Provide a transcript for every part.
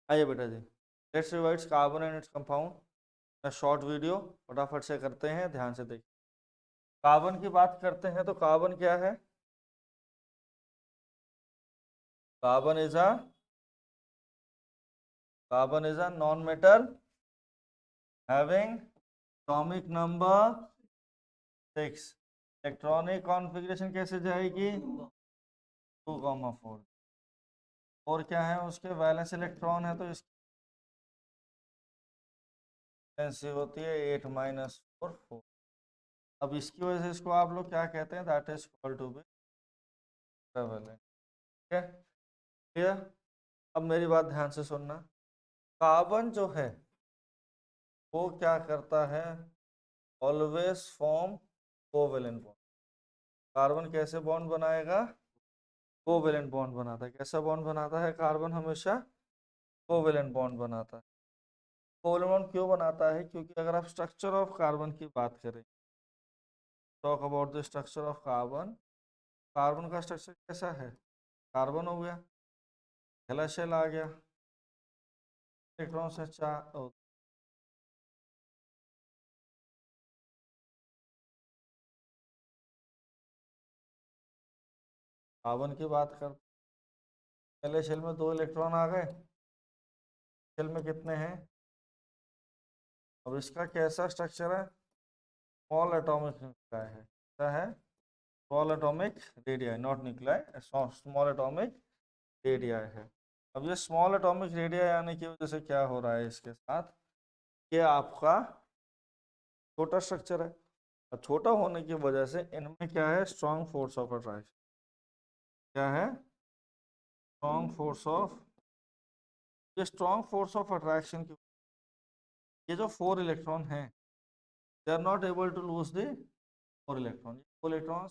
आइए बेटा जी, let's revise carbon and its compound, short video फटाफट से करते हैं, ध्यान से देखिए। कार्बन की बात करते हैं तो कार्बन क्या है? Carbon is a non metal having atomic number 6। Electronic configuration कैसे जाएगी? 2,4। और क्या है उसके? वैलेंस इलेक्ट्रॉन है तो इसकी वैलेंसी होती है 8-4 4। अब इसकी वजह से इसको आप लोग क्या कहते हैं? That is equal to be tetravalent. ठीक है, क्लियर? अब मेरी बात ध्यान से सुनना। कार्बन जो है वो क्या करता है? Always form covalent bond. Carbon कैसे बॉन्ड बनाएगा? कोवेलेंट बॉन्ड बनाता है। कैसा बॉन्ड बनाता है कार्बन? हमेशा कोवेलेंट बॉन्ड बनाता है। कोवेलेंट बॉन्ड क्यों बनाता है? क्योंकि अगर आप स्ट्रक्चर ऑफ कार्बन की बात करें, talk about the structure of carbon, carbon का स्ट्रक्चर कैसा है? कार्बन हो गया, पहला शेल आ गया, इलेक्ट्रॉन से चार। कार्बन की बात कर, पहले शेल में 2 इलेक्ट्रॉन आ गए, शेल में कितने हैं? अब इसका कैसा स्ट्रक्चर है? स्मॉल एटॉमिक न्यूक्लियाई है। क्या है? Small atomic radii, not nuclei, small atomic radii है। अब ये स्मॉल एटॉमिक रेडियाई आने की वजह से क्या हो रहा है इसके साथ? ये आपका छोटा स्ट्रक्चर है, और छोटा होने की वजह से इनमें क्या है? Strong force of attraction. क्या है? स्ट्रॉन्ग फोर्स ऑफ, ये स्ट्रॉन्ग फोर्स ऑफ अट्रैक्शन की, ये जो 4 इलेक्ट्रॉन हैं, they are not able to lose the 4 electron. 4 electron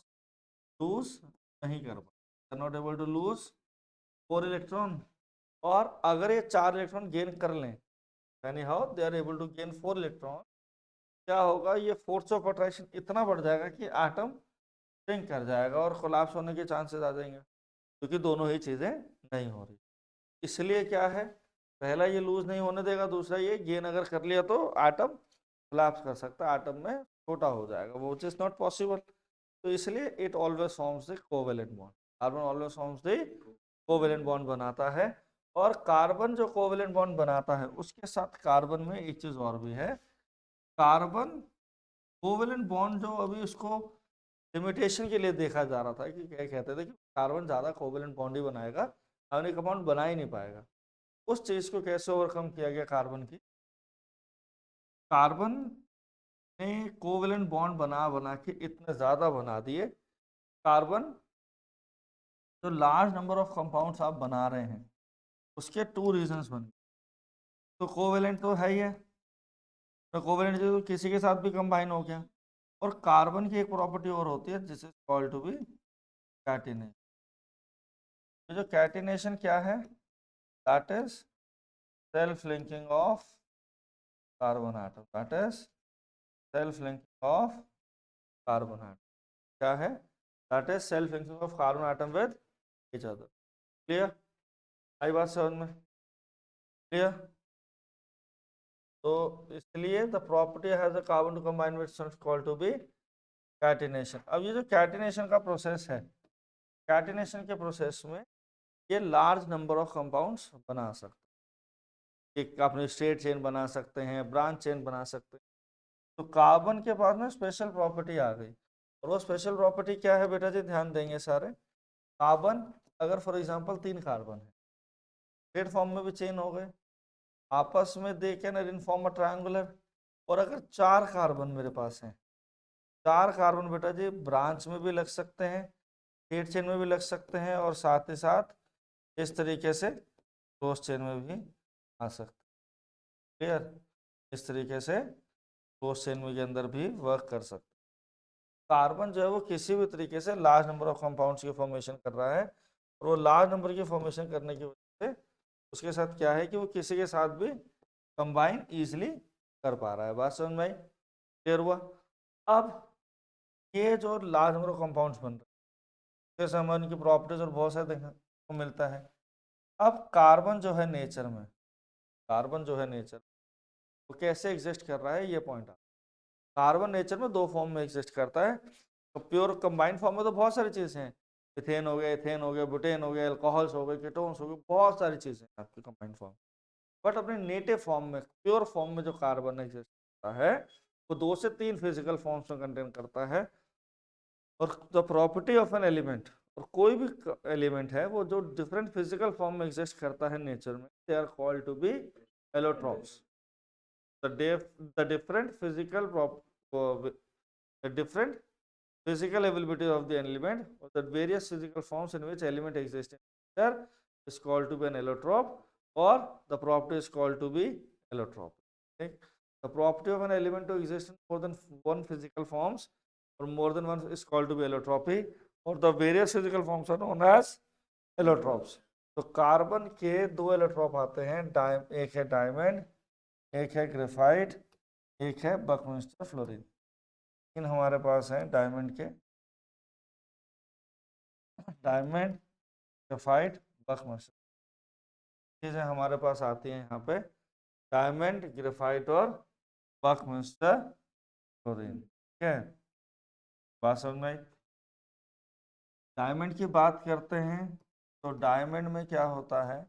lose नहीं कर पाए, they are not able to lose 4 electron. और अगर ये 4 इलेक्ट्रॉन गेन कर लें, यानी how they are able to gain 4 electron, क्या होगा? ये फोर्स ऑफ अट्रैक्शन इतना बढ़ जाएगा कि एटम श्रिंक कर जाएगा और कोलैप्स होने के चांसेस आ जाएंगे, क्योंकि दोनों ही चीज़ें नहीं हो रही। इसलिए क्या है, पहला ये लूज नहीं होने देगा, दूसरा ये गेन अगर कर लिया तो एटम कोलैप्स कर सकता है, एटम में छोटा हो जाएगा, वो इज नॉट पॉसिबल। तो इसलिए it always forms the covalent bond. Carbon always forms the covalent bond बनाता है। और कार्बन जो कोवेलेंट बॉन्ड बनाता है, उसके साथ कार्बन में एक चीज और भी है। कार्बन कोवेलेंट बॉन्ड जो अभी उसको लिमिटेशन के लिए देखा जा रहा था कि क्या कहते थे कि कार्बन ज्यादा कोवेलेंट बॉन्ड ही बनाएगा, अन्य कंपाउंड बना ही नहीं पाएगा। उस चीज को कैसे ओवरकम किया गया कार्बन की? कार्बन ने कोवेलेंट बॉन्ड बना बना के इतने ज्यादा बना दिए। कार्बन जो लार्ज नंबर ऑफ कंपाउंड्स आप बना रहे हैं, उसके 2 रीजंस बने। तो कोवेलेंट तो है ही है, तो कोवेलेंट जो किसी के साथ भी कंबाइन हो गया। और कार्बन की एक प्रॉपर्टी और होती है जिसे कॉल्ड टू बी कैटिनेशन। ये जो कैटिनेशन क्या है? That is self linking of carbon atom. That is self linking of carbon atom. क्या है? That is self linking of carbon atom with each other. Clear? आई बात समझ में? क्लियर? तो इसलिए the property has a carbon to combine with called to be catenation. अब ये जो कैटिनेशन का प्रोसेस है, कैटिनेशन के प्रोसेस में ये लार्ज नंबर ऑफ कंपाउंड्स बना सकते हैं। एक अपने स्ट्रेट चेन बना सकते हैं, ब्रांच चेन बना सकते हैं। तो कार्बन के पास में स्पेशल प्रॉपर्टी आ गई, और वो स्पेशल प्रॉपर्टी क्या है बेटा जी? ध्यान देंगे सारे। कार्बन, अगर फॉर एग्जांपल 3 कार्बन है, स्ट्रेट फॉर्म में भी चेन हो गए, आपस में they can inform a triangular. और अगर 4 कार्बन मेरे पास हैं, 4 कार्बन बेटा जी ब्रांच में भी लग सकते हैं, स्ट्रेट चेन में भी लग सकते हैं, और साथ ही साथ इस तरीके से क्लोज चेन में भी आ सकते हैं। क्लियर? इस तरीके से क्लोज चेन के अंदर भी वर्क कर सकते हैं। कार्बन जो है वो किसी भी तरीके से लार्ज नंबर ऑफ कंपाउंड्स की फॉर्मेशन कर रहा है, और वो लार्ज नंबर की फॉर्मेशन करने की वजह से उसके साथ क्या है कि वो किसी के साथ भी कंबाइन ईजिली कर पा रहा है। बात समझ में आई? क्लियर हुआ? अब ये जो लार्ज नंबर ऑफ कंपाउंड्स बन रहे हैं, जैसे हमें उनकी प्रॉपर्टीज और बहुत सारे देखने को मिलता है। अब कार्बन जो है नेचर में कार्बन जो है नेचर वो कैसे एग्जिस्ट कर रहा है, ये पॉइंट। कार्बन नेचर में दो फॉर्म में एग्जिस्ट करता है। तो प्योर कंबाइंड फॉर्म में तो बहुत सारी चीजें हैं, इथेन हो गया, एथेन हो गया, बुटेन हो गया, अल्कोहल्स हो गए, कीटोन्स हो गए, बहुत सारी चीजें हैं आपकी कंबाइंड फॉर्म। बट अपने नेटिव फॉर्म में, प्योर फॉर्म में जो कार्बन एग्जिस्ट करता है वो 2 से 3 फिजिकल फॉर्म्स में कंटेन करता है। और the property of an element, और कोई भी एलिमेंट है वो जो डिफरेंट फिजिकल फॉर्म में एग्जिस्ट करता है नेचर में, they are called to be allotropes. the different physical the different physical availability of the element, or the various physical forms in which element exists in nature is called to be an allotrope, or the property is called to be allotrope. Okay? The property of an element to exist in more than one physical forms or more than one is called to be allotropy, or the various physical forms are known as allotropes. तो carbon के 2 allotrope आते हैं, एक है diamond, एक है graphite, एक है बकमिंस्टर फ्लोरीन। इन हमारे पास है डायमंड के, डायमंड, ग्रेफाइट, बकमिंस्टर चीजें हमारे पास आती हैं यहाँ पे, डायमंड, ग्रेफाइट और बकमिंस्टर फ्लोरीन। ठीक है, बात समझ में आई। डायमंड की बात करते हैं तो डायमंड में क्या होता है,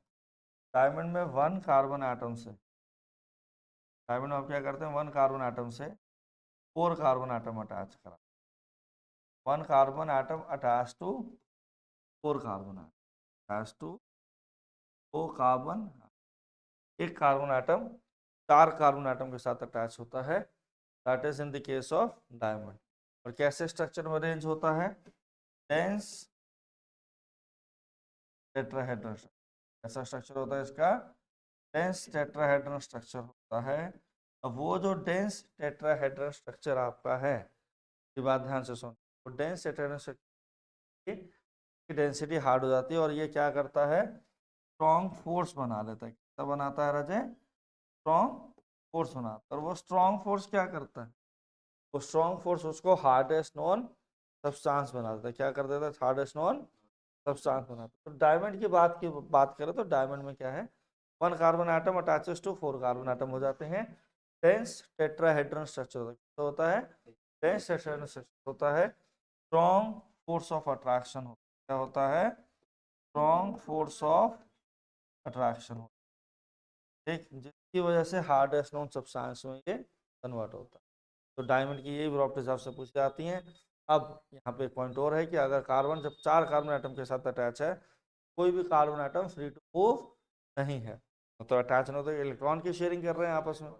डायमंड में 1 कार्बन एटम से, डायमंड में आप क्या करते हैं, 1 कार्बन एटम से 4 कार्बन एटम अटैच करा, 1 carbon atom attach to 4 carbon attach to 4 carbon, एक कार्बन एटम 4 कार्बन एटम के साथ अटैच होता है, that is in the case of diamond. और कैसे स्ट्रक्चर में अरेंज होता है, डेंस टेट्राहेड्रन, ऐसा स्ट्रक्चर होता है इसका, डेंस टेट्राहेड्रन स्ट्रक्चर होता है। अब वो जो डेंस टेट्राहेड्रन स्ट्रक्चर आपका है, ये बात ध्यान से सुन, तो डेंस टेट्राहेड्रन स्ट्रक्चर की डेंसिटी हार्ड हो जाती है और ये क्या करता है, स्ट्रॉन्ग फोर्स बना लेता है। क्या बनाता है राजे, स्ट्रॉन्ग फोर्स बनाता है। और वो स्ट्रॉन्ग फोर्स क्या करता है, वो स्ट्रॉन्ग फोर्स उसको हार्डेस्ट नॉन सब्सटेंस बना देता है। क्या कर देता है, हार्डेस्ट नॉन सब्सटेंस बनाता है। तो डायमंड की बात करें तो डायमंड में क्या है, 1 carbon atom attaches to 4 carbon atom हो जाते हैं, डेंस टेट्राहेड्रन स्ट्रक्चर होता है, डेंस टेट्राहेड्रन स्ट्रक्चर होता है, स्ट्रॉन्ग फोर्स ऑफ अट्रैक्शन होता है। क्या होता है, स्ट्रॉन्ग फोर्स ऑफ अट्रैक्शन होता है, ठीक, जिसकी वजह से हार्डेस्ट नॉन सब्सटेंस में ये कन्वर्ट होता है। तो डायमंड की यही प्रॉपर्टीज आपसे पूछी जाती हैं। अब यहाँ पे एक पॉइंट और है कि अगर कार्बन जब 4 कार्बन एटम के साथ अटैच है, कोई भी carbon atom free to move नहीं है, तो अटैच नहीं होता, इलेक्ट्रॉन की शेयरिंग कर रहे हैं आपस में,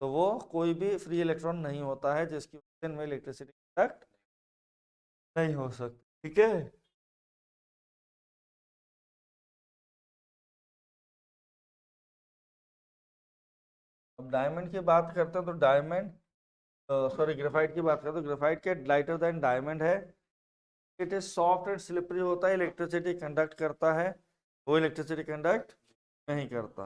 तो वो कोई भी फ्री इलेक्ट्रॉन नहीं होता है जिसकी वजह में इलेक्ट्रिसिटी कंडक्ट नहीं हो सकती। ठीक है, अब डायमंड की बात करते हैं तो डायमंड, सॉरी ग्रेफाइट की बात करते हैं तो ग्रेफाइट के लाइटर देन डायमंड है, it is soft and slippery होता है, इलेक्ट्रिसिटी कंडक्ट करता है, वो इलेक्ट्रिसिटी कंडक्ट नहीं करता।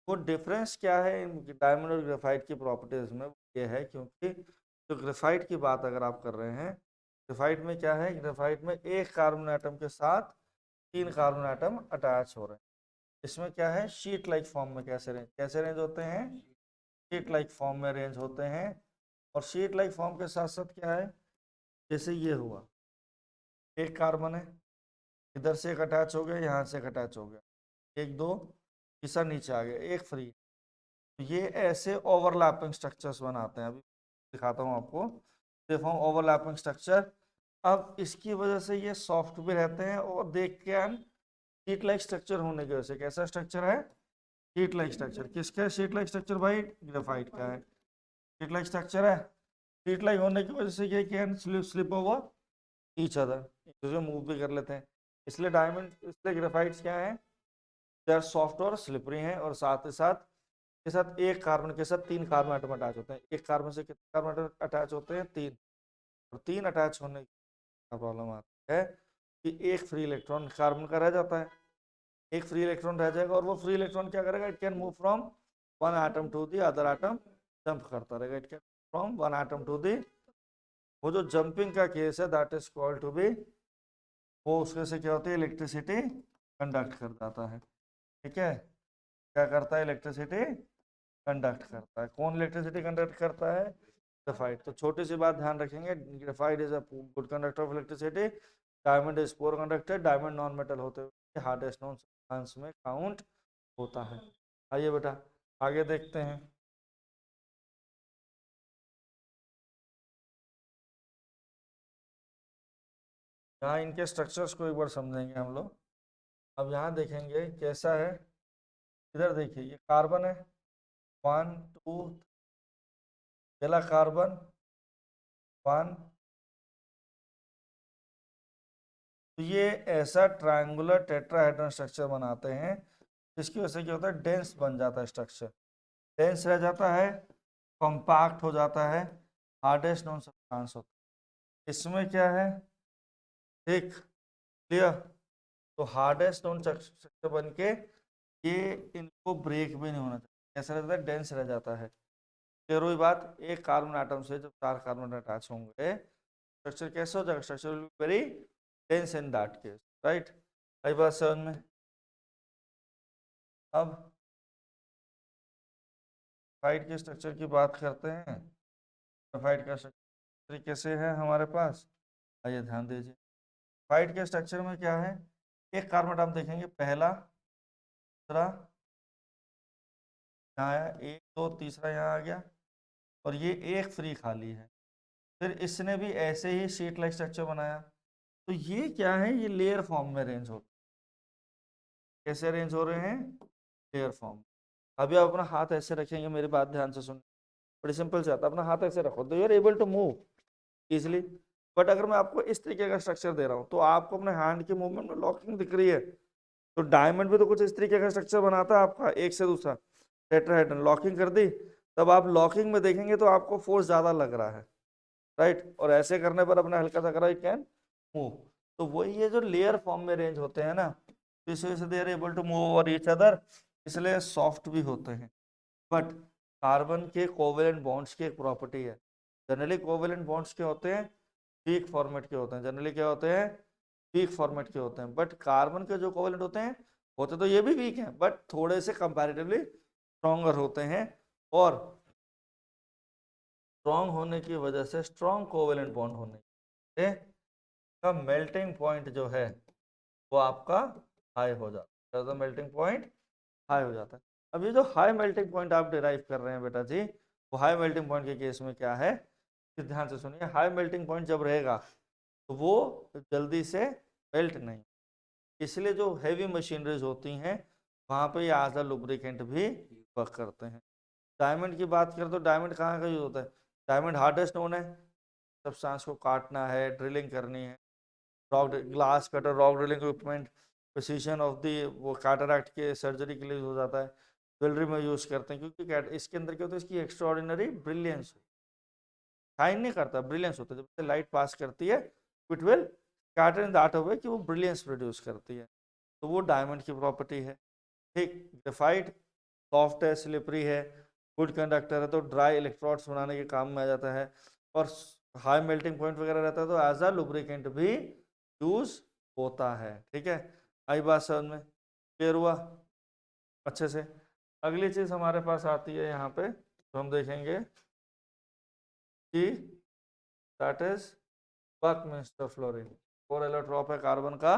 वो डिफरेंस क्या है इन डायमंड और ग्रेफाइट की प्रॉपर्टीज में, ये है क्योंकि जो ग्रेफाइट की बात अगर आप कर रहे हैं, ग्रेफाइट में क्या है, ग्रेफाइट में 1 कार्बन एटम के साथ 3 कार्बन एटम अटैच हो रहे हैं। इसमें क्या है, शीट लाइक फॉर्म में कैसे रेंज होते हैं, शीट लाइक फॉर्म में रेंज होते हैं। और शीट लाइक फॉर्म के साथ साथ क्या है, जैसे ये हुआ, एक कार्बन है, इधर से एक अटैच हो गया, यहाँ से एक अटैच हो गया, 1 2 तीसरा नीचे आ गया, एक फ्री। तो ये ऐसे ओवरलैपिंग स्ट्रक्चर्स बनाते हैं, अभी दिखाता हूँ आपको, देखो ओवरलैपिंग स्ट्रक्चर। अब इसकी वजह से ये सॉफ्ट भी रहते हैं और देख के शीट लाइक स्ट्रक्चर होने की वजह से, कैसा स्ट्रक्चर है, शीट लाइक स्ट्रक्चर। किसका है शीट लाइक स्ट्रक्चर भाई, ग्रेफाइट का है, शीट लाइक स्ट्रक्चर है। शीट लाइक होने की वजह से ये can slip over each other, एक दूसरे मूव भी कर लेते हैं, इसलिए डायमंड, इसलिए ग्रेफाइट्स क्या है, दे आर सॉफ्ट और स्लिपरी हैं। और साथ ही साथ के साथ एक कार्बन के साथ 3 कार्बन एटम अटैच होते हैं, एक कार्बन से कितने कार्बन एटम अटैच होते हैं, 3, और 3 अटैच होने का प्रॉब्लम आती है कि एक फ्री इलेक्ट्रॉन कार्बन का रह जाता है, एक फ्री इलेक्ट्रॉन रह जाएगा, और वो फ्री इलेक्ट्रॉन क्या करेगा, it can move from 1 atom to the other atom, jump करता रहेगा, it can from 1 atom to the, वो जो जंपिंग का केस है that is called to be, वो उसके से क्या होती है, इलेक्ट्रिसिटी कंडक्ट कर जाता है। ठीक है, क्या करता है, इलेक्ट्रिसिटी कंडक्ट करता है। कौन इलेक्ट्रिसिटी कंडक्ट करता है, ग्रेफाइट। तो छोटी सी बात ध्यान रखेंगे, graphite is a good conductor of electricity, diamond is poor conductor, diamond non metal होते हुए हार्डेस्ट नॉन सब्सटेंस में काउंट होता है। आइए बेटा आगे देखते हैं। यहाँ इनके स्ट्रक्चर्स को एक बार समझेंगे हम लोग। अब यहाँ देखेंगे कैसा है, इधर देखिए ये कार्बन है, 1 2, पहला कार्बन 1, तो ये ऐसा ट्रायंगुलर टेट्राहेड्रन स्ट्रक्चर बनाते हैं जिसकी वजह से क्या होता है, डेंस बन जाता है स्ट्रक्चर, डेंस रह जाता है, कॉम्पैक्ट हो जाता है, हार्डेस्ट नॉन सब्सटेंस होता है। इसमें क्या है, ठीक क्लियर। तो हार्डेस्ट नॉन स्ट्रक्चर बन के ये इनको ब्रेक भी नहीं होना चाहिए, ऐसा रहता है, डेंस रह जाता है। क्लियर हुई बात। एक कार्बन आटम से जब 4 कार्बन अटैच होंगे स्ट्रक्चर कैसे हो जाएगा, structure will be very dense in that case, right. आई बात समझ में। अब ग्रेफाइट के स्ट्रक्चर की बात करते हैं। ग्रेफाइट का स्ट्रक्चर कैसे है हमारे पास, आइए ध्यान दीजिए। ग्रेफाइट के स्ट्रक्चर में क्या है, एक कार्बन आटम देखेंगे, पहला दूसरा यहाँ आया, 1 2 तीसरा यहाँ आ गया, और ये एक फ्री खाली है। फिर इसने भी ऐसे ही शीट लाइक स्ट्रक्चर बनाया। तो ये क्या है, ये लेयर फॉर्म में अरेंज होते, कैसे अरेंज हो रहे हैं, लेयर फॉर्म। अभी आप अपना हाथ ऐसे रखेंगे, मेरी बात ध्यान से सुन, बड़ी सिंपल से आता, अपना हाथ ऐसे रखो तो you are able to move easily. But अगर मैं आपको इस तरीके का स्ट्रक्चर दे रहा हूँ तो आपको अपने हैंड के मूवमेंट में लॉकिंग दिख रही है। तो डायमंड भी तो कुछ इस तरीके का स्ट्रक्चर बनाता है आपका, एक से दूसरा टेट्राहेड्रन, लॉकिंग कर दी, तब आप लॉकिंग में देखेंगे तो आपको फोर्स ज्यादा लग रहा है, राइट। और ऐसे करने पर अपना हल्का सा करा, इट कैन मूव। तो वही ये जो लेयर फॉर्म में अरेंज होते हैं ना, तो इस वजह से they are able to move over each other, इसलिए सॉफ्ट भी होते हैं। बट कार्बन के कोवेलेंट बॉन्ड्स की एक प्रॉपर्टी है, जनरली कोवेलेंट बॉन्ड्स के होते हैं वीक फॉर्मेट के होते हैं, जनरली क्या होते हैं, वीक फॉर्मेट के होते हैं। बट कार्बन के जो कोवेलेंट होते हैं, होते तो ये भी वीक हैं बट थोड़े से कंपैरेटिवली स्ट्रॉन्गर होते हैं, और स्ट्रॉन्ग होने की वजह से, स्ट्रॉन्ग कोवेलेंट बॉन्ड होने से का मेल्टिंग पॉइंट जो है वो आपका हाई हो जाता है, तो मेल्टिंग पॉइंट हाई हो जाता है। अब ये जो हाई मेल्टिंग पॉइंट आप डिराइव कर रहे हैं बेटा जी, वो हाई मेल्टिंग पॉइंट के केस में क्या है, ध्यान से सुनिए। हाई मेल्टिंग पॉइंट जब रहेगा तो वो जल्दी से मेल्ट नहीं, इसलिए जो हैवी मशीनरीज होती हैं वहाँ पे ये एज अ लुब्रिकेंट भी वर्क करते हैं। डायमंड की बात करें तो डायमंड कहाँ का यूज होता है, डायमंड हार्डेस्ट स्टोन है, सब्सटेंस को काटना है, ड्रिलिंग करनी है, rock glass cutter, rock drilling equipment, precision of the, वो कैटरैक्ट के सर्जरी के लिए यूज हो जाता है, ज्वेलरी में यूज करते हैं, क्योंकि इसके अंदर क्या होता है, इसकी एक्स्ट्रा ऑर्डिनरी ब्रिलियंस, शाइन नहीं करता, ब्रिलियंस होता है। जब लाइट पास करती है it will scatter in that way कि वो ब्रिलियंस प्रोड्यूस करती है, तो वो डायमंड की प्रॉपर्टी है। ठीक, ग्रेफाइट सॉफ्ट है, स्लिपरी है, गुड कंडक्टर है, तो ड्राई इलेक्ट्रोड्स बनाने के काम में आ जाता है, और हाई मेल्टिंग पॉइंट वगैरह रहता है तो एज अ लुब्रिकेंट भी यूज होता है। ठीक है, आई बात समझ में, क्लियर हुआ अच्छे से। अगली चीज हमारे पास आती है यहाँ पे, तो हम देखेंगे कि that is Buckminster fluorine, 4 allotrope है कार्बन का,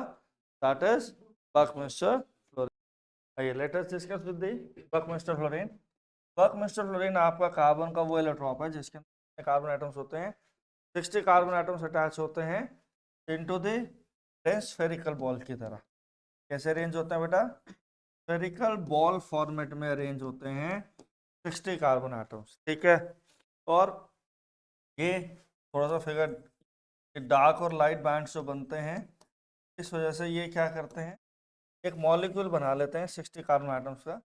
दैट इज बकमिंस्टर फ्लोरीन। आइए let us discuss with the Buckminster fluorine. Buckminster fluorine आपका कार्बन का वो एलोट्रॉप है जिसके अंदर कार्बन एटम्स होते हैं, 60 कार्बन एटम्स अटैच होते हैं इनटू द स्फेरिकल बॉल की तरह। कैसे अरेंज होते हैं बेटा, स्फेरिकल बॉल फॉर्मेट में अरेंज होते हैं 60 कार्बन एटम्स, ठीक है। और ये थोड़ा सा फिगर, डार्क और लाइट बैंड्स जो बनते हैं, इस वजह से ये क्या करते हैं, एक मॉलिक्यूल बना लेते हैं 60 कार्बन एटम्स का।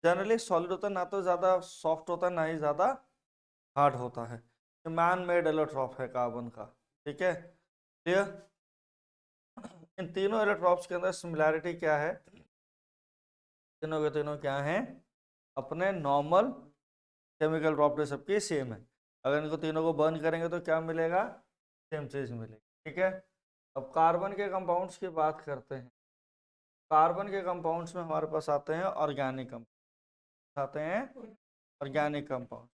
जनरली सॉलिड होता है, ना तो ज़्यादा सॉफ्ट होता है ना ही ज़्यादा हार्ड होता है, मैन मेड एलोट्रॉप है कार्बन का, ठीक है क्लियर। इन तीनों एलोट्रॉप्स के अंदर सिमिलैरिटी क्या है, तीनों के तीनों क्या हैं, अपने नॉर्मल केमिकल प्रॉपर्टी सबकी सेम है। अगर इनको तीनों को बर्न करेंगे तो क्या मिलेगा, सेम चीज मिलेगी, ठीक है। अब कार्बन के कंपाउंड्स की बात करते हैं। कार्बन के कंपाउंड्स में हमारे पास आते हैं ऑर्गेनिक कंपाउंड, आते हैं ऑर्गेनिक कंपाउंड।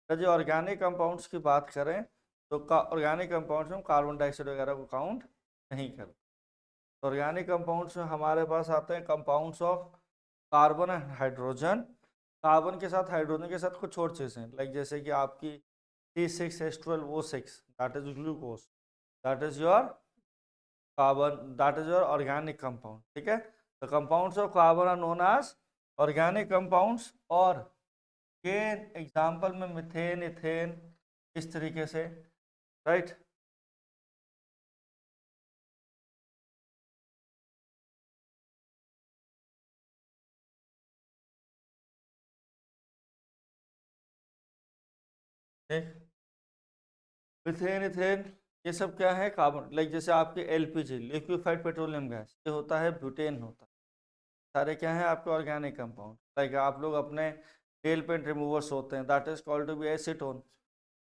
तो जो ऑर्गेनिक कंपाउंड्स की बात करें तो ऑर्गेनिक कंपाउंड्स में कार्बन डाइऑक्साइड वगैरह को काउंट नहीं करते। तो ऑर्गेनिक कंपाउंड्स में हमारे पास आते हैं compounds of carbon and hydrogen. Carbon के साथ हाइड्रोजन के साथ कुछ और चीज़ें लाइक जैसे कि आपकी C6H12O6 that is glucose, that is your carbon, that is your organic compound. ठीक है, the compounds of carbon are known as organic compounds. और ये एग्जाम्पल में मिथेन, इथेन, इस तरीके से, राइट। ठीक, मिथेन, इथेन, ये सब क्या है कार्बन। लाइक जैसे आपके एलपीजी लिक्विफाइड पेट्रोलियम गैस, ये होता है ब्यूटेन होता है, सारे क्या हैं आपके ऑर्गेनिक कंपाउंड। लाइक आप लोग अपने टेल पेंट रिमूवर्स होते हैं, that is called to be acetone,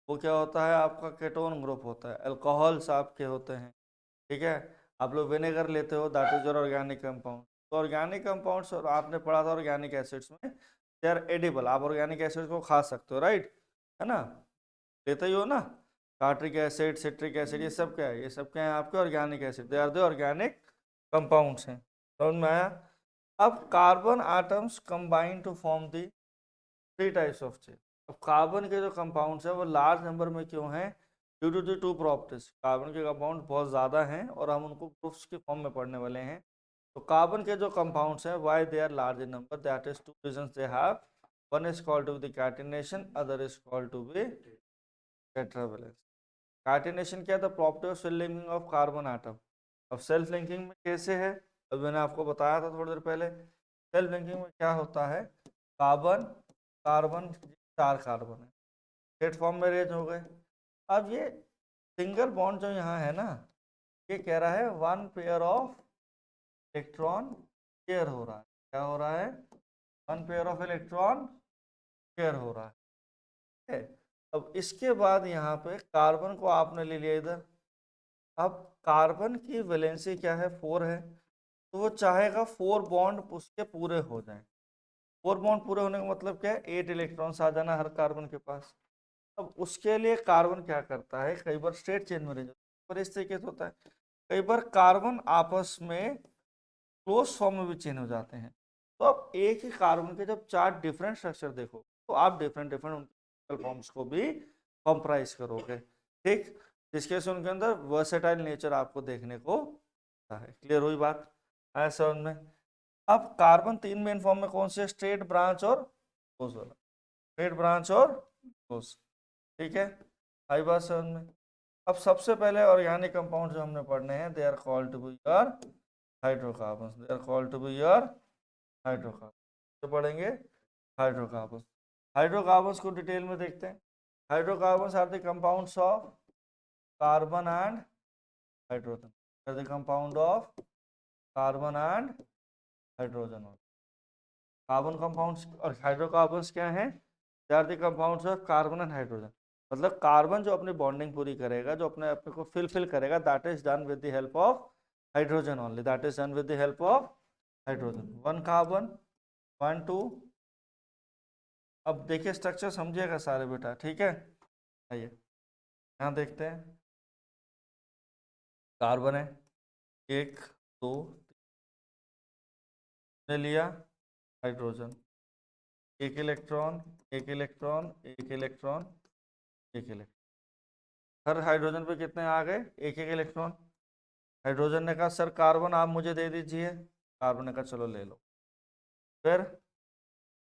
वो क्या होता है आपका केटोन ग्रुप होता है। अल्कोहल्स आपके होते हैं, ठीक है। आप लोग विनेगर लेते हो, that is your organic compound. तो ऑर्गेनिक कंपाउंड्स, और आपने पढ़ा था ऑर्गेनिक एसिड्स में दे आर एडिबल, आप ऑर्गेनिक एसिड्स को खा सकते हो, राइट, है ना, लेते ही हो ना। टार्ट्रिक एसिड, सिट्रिक एसिड, ये सब क्या है, ये सब क्या है आपके organic acid, they are the organic compounds हैं। समझ में आया। अब carbon atoms combine to form the three types of chain. अब कार्बन के जो कंपाउंड्स हैं वो लार्ज नंबर में क्यों हैं, due to the two properties. Carbon के कंपाउंड बहुत ज़्यादा हैं और हम उनको ग्रुप्स के फॉर्म में पढ़ने वाले हैं। तो कार्बन के जो कंपाउंड्स हैं why they are large in number, that is two reasons they have, one is called to be catenation, other is called to be tetravalence. Catenation क्या है, the property of self linking of carbon atom. अब self linking में कैसे है, अब मैंने आपको बताया था थोड़ी देर पहले। सेल्फ लिंकिंग में क्या होता है, कार्बन कार्बन, चार कार्बन है, स्टेट फॉर्म में अरेंज हो गए। अब ये सिंगल बॉन्ड जो यहाँ है ना, ये कह रहा है one pair of electron share हो रहा है। क्या हो रहा है, one pair of electron share हो रहा है। अब इसके बाद यहाँ पे कार्बन को आपने ले लिया इधर। अब कार्बन की वैलेंसी क्या है, 4 है, तो वो चाहेगा 4 बॉन्ड उसके पूरे हो जाएं। 4 बॉन्ड पूरे होने का मतलब क्या है, 8 इलेक्ट्रॉन्स आ जाना हर कार्बन के पास। अब उसके लिए कार्बन क्या करता है, कई बार स्टेट चेंज में रह जाता है, पर इस तरीके से होता है। कई बार कार्बन आपस में क्लोज फॉर्म में भी चेंज हो जाते हैं। तो अब एक ही कार्बन के जब 4 डिफरेंट स्ट्रक्चर देखो तो आप डिफरेंट डिफरेंट फॉर्म्स को भी कंप्राइज करोगे, ठीक, जिसके से उनके अंदर वर्सेटाइल नेचर आपको देखने को मिलता है। क्लियर हुई बात, आया समझ में। अब कार्बन 3 मेन फॉर्म में कौन से, स्ट्रेट, ब्रांच और क्लोज वाला, स्ट्रेट, ब्रांच और क्लोज, ठीक है, आई बात समझ में। अब सबसे पहले ऑर्गेनिक कंपाउंड जो हमने पढ़ने हैं, they are called to be your hydrocarbons, they are called to be your hydrocarbon. तो पढ़ेंगे हाइड्रोकार्बन। हाइड्रोकार्बन्स को डिटेल में देखते हैं। Hydrocarbons are the compounds of carbon and hydrogen, are the compound of carbon and hydrogen. Carbon compounds और hydrocarbons क्या हैं, they are the compounds of carbon and hydrogen. मतलब कार्बन जो अपनी बॉन्डिंग पूरी करेगा, जो अपने अपने को फिल करेगा, that is done with the help of hydrogen only, that is done with the help of hydrogen. One carbon, 1 2। अब देखिए स्ट्रक्चर समझिएगा सारे बेटा, ठीक है। आइए यहाँ देखते हैं, कार्बन है 1 2 ने लिया, हाइड्रोजन, एक इलेक्ट्रॉन, एक इलेक्ट्रॉन, एक इलेक्ट्रॉन, एक इलेक्ट्रॉन। हर हाइड्रोजन पे कितने आ गए, एक एक इलेक्ट्रॉन। हाइड्रोजन ने कहा सर कार्बन आप मुझे दे दीजिए, कार्बन ने कहा चलो ले लो। फिर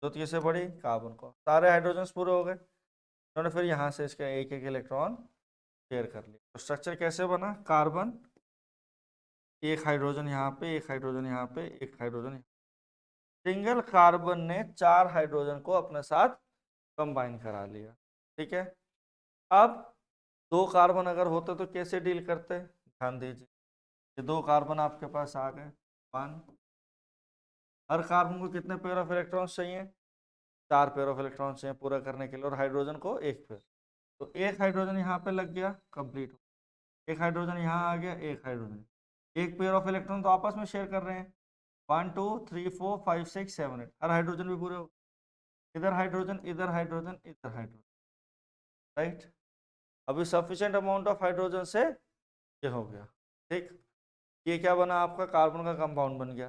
जो किससे बढ़ी, कार्बन को, सारे हाइड्रोजन पूरे हो गए, उन्होंने फिर यहाँ से इसका एक एक इलेक्ट्रॉन शेयर कर लिया। तो स्ट्रक्चर कैसे बना, कार्बन, एक हाइड्रोजन यहाँ पे, एक हाइड्रोजन यहाँ पे, एक हाइड्रोजन। सिंगल कार्बन ने 4 हाइड्रोजन को अपने साथ कंबाइन करा लिया, ठीक है। अब 2 कार्बन अगर होते तो कैसे डील करते, ध्यान दीजिए। ये 2 कार्बन आपके पास आ गए, 1, हर कार्बन को कितने पेयर ऑफ इलेक्ट्रॉन्स चाहिए, 4 पेयर ऑफ इलेक्ट्रॉन्स चाहिए पूरा करने के लिए, और हाइड्रोजन को 1 पेयर। तो एक हाइड्रोजन यहाँ पे लग गया, कंप्लीट। एक हाइड्रोजन यहाँ आ गया, एक हाइड्रोजन, एक पेयर ऑफ इलेक्ट्रॉन तो आपस में शेयर कर रहे हैं, 1 2 3 4 5 6 7 8, हर हाइड्रोजन भी पूरे हो। इधर हाइड्रोजन, इधर हाइड्रोजन, इधर हाइड्रोजन, राइट। अभी सफिशिएंट अमाउंट ऑफ हाइड्रोजन से ये हो गया, ठीक। ये क्या बना आपका, कार्बन का कंपाउंड बन गया।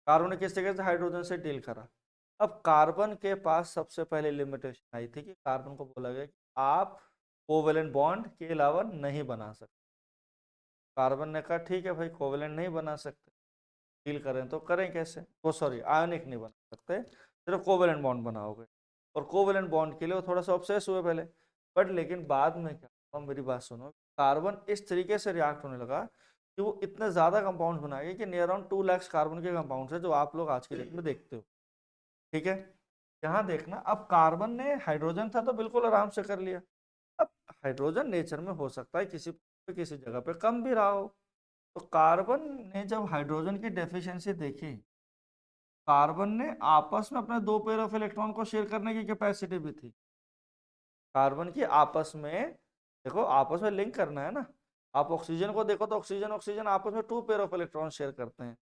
कार्बन ने किस तरीके से हाइड्रोजन से डील करा। अब कार्बन के पास सबसे पहले लिमिटेशन आई थी कि कार्बन को बोला गया कि आप कोवेलेंट बॉन्ड के अलावा नहीं बना सकते। कार्बन ने कहा ठीक है भाई, कोवेलेंट नहीं बना सकते, डील करें तो करें कैसे, वो सॉरी आयनिक नहीं बना सकते, सिर्फ कोवेलेंट बॉन्ड बनाओगे। और कोवेलेंट बॉन्ड के लिए वो थोड़ा सा ऑब्सेस हुए पहले, बट लेकिन बाद में क्या, अब मेरी बात सुनो, कार्बन इस तरीके से रिएक्ट होने लगा कि वो इतने ज्यादा कंपाउंड बनाएंगे कि नियर अराउंड 2 लाख कार्बन के कंपाउंड है जो आप लोग आज के डेट में देखते हो, ठीक है। यहाँ देखना, अब कार्बन ने हाइड्रोजन था तो बिल्कुल आराम से कर लिया। अब हाइड्रोजन नेचर में हो सकता है किसी जगह पे कम भी रहा हो, तो कार्बन ने जब हाइड्रोजन की डेफिशिएंसी देखी, कार्बन ने आपस में अपने 2 पेयर ऑफ इलेक्ट्रॉन को शेयर करने की कैपेसिटी भी थी। कार्बन की आपस में, देखो आपस में लिंक करना है ना, आप ऑक्सीजन को देखो तो ऑक्सीजन ऑक्सीजन आपस में 2 पेयर ऑफ इलेक्ट्रॉन शेयर करते हैं,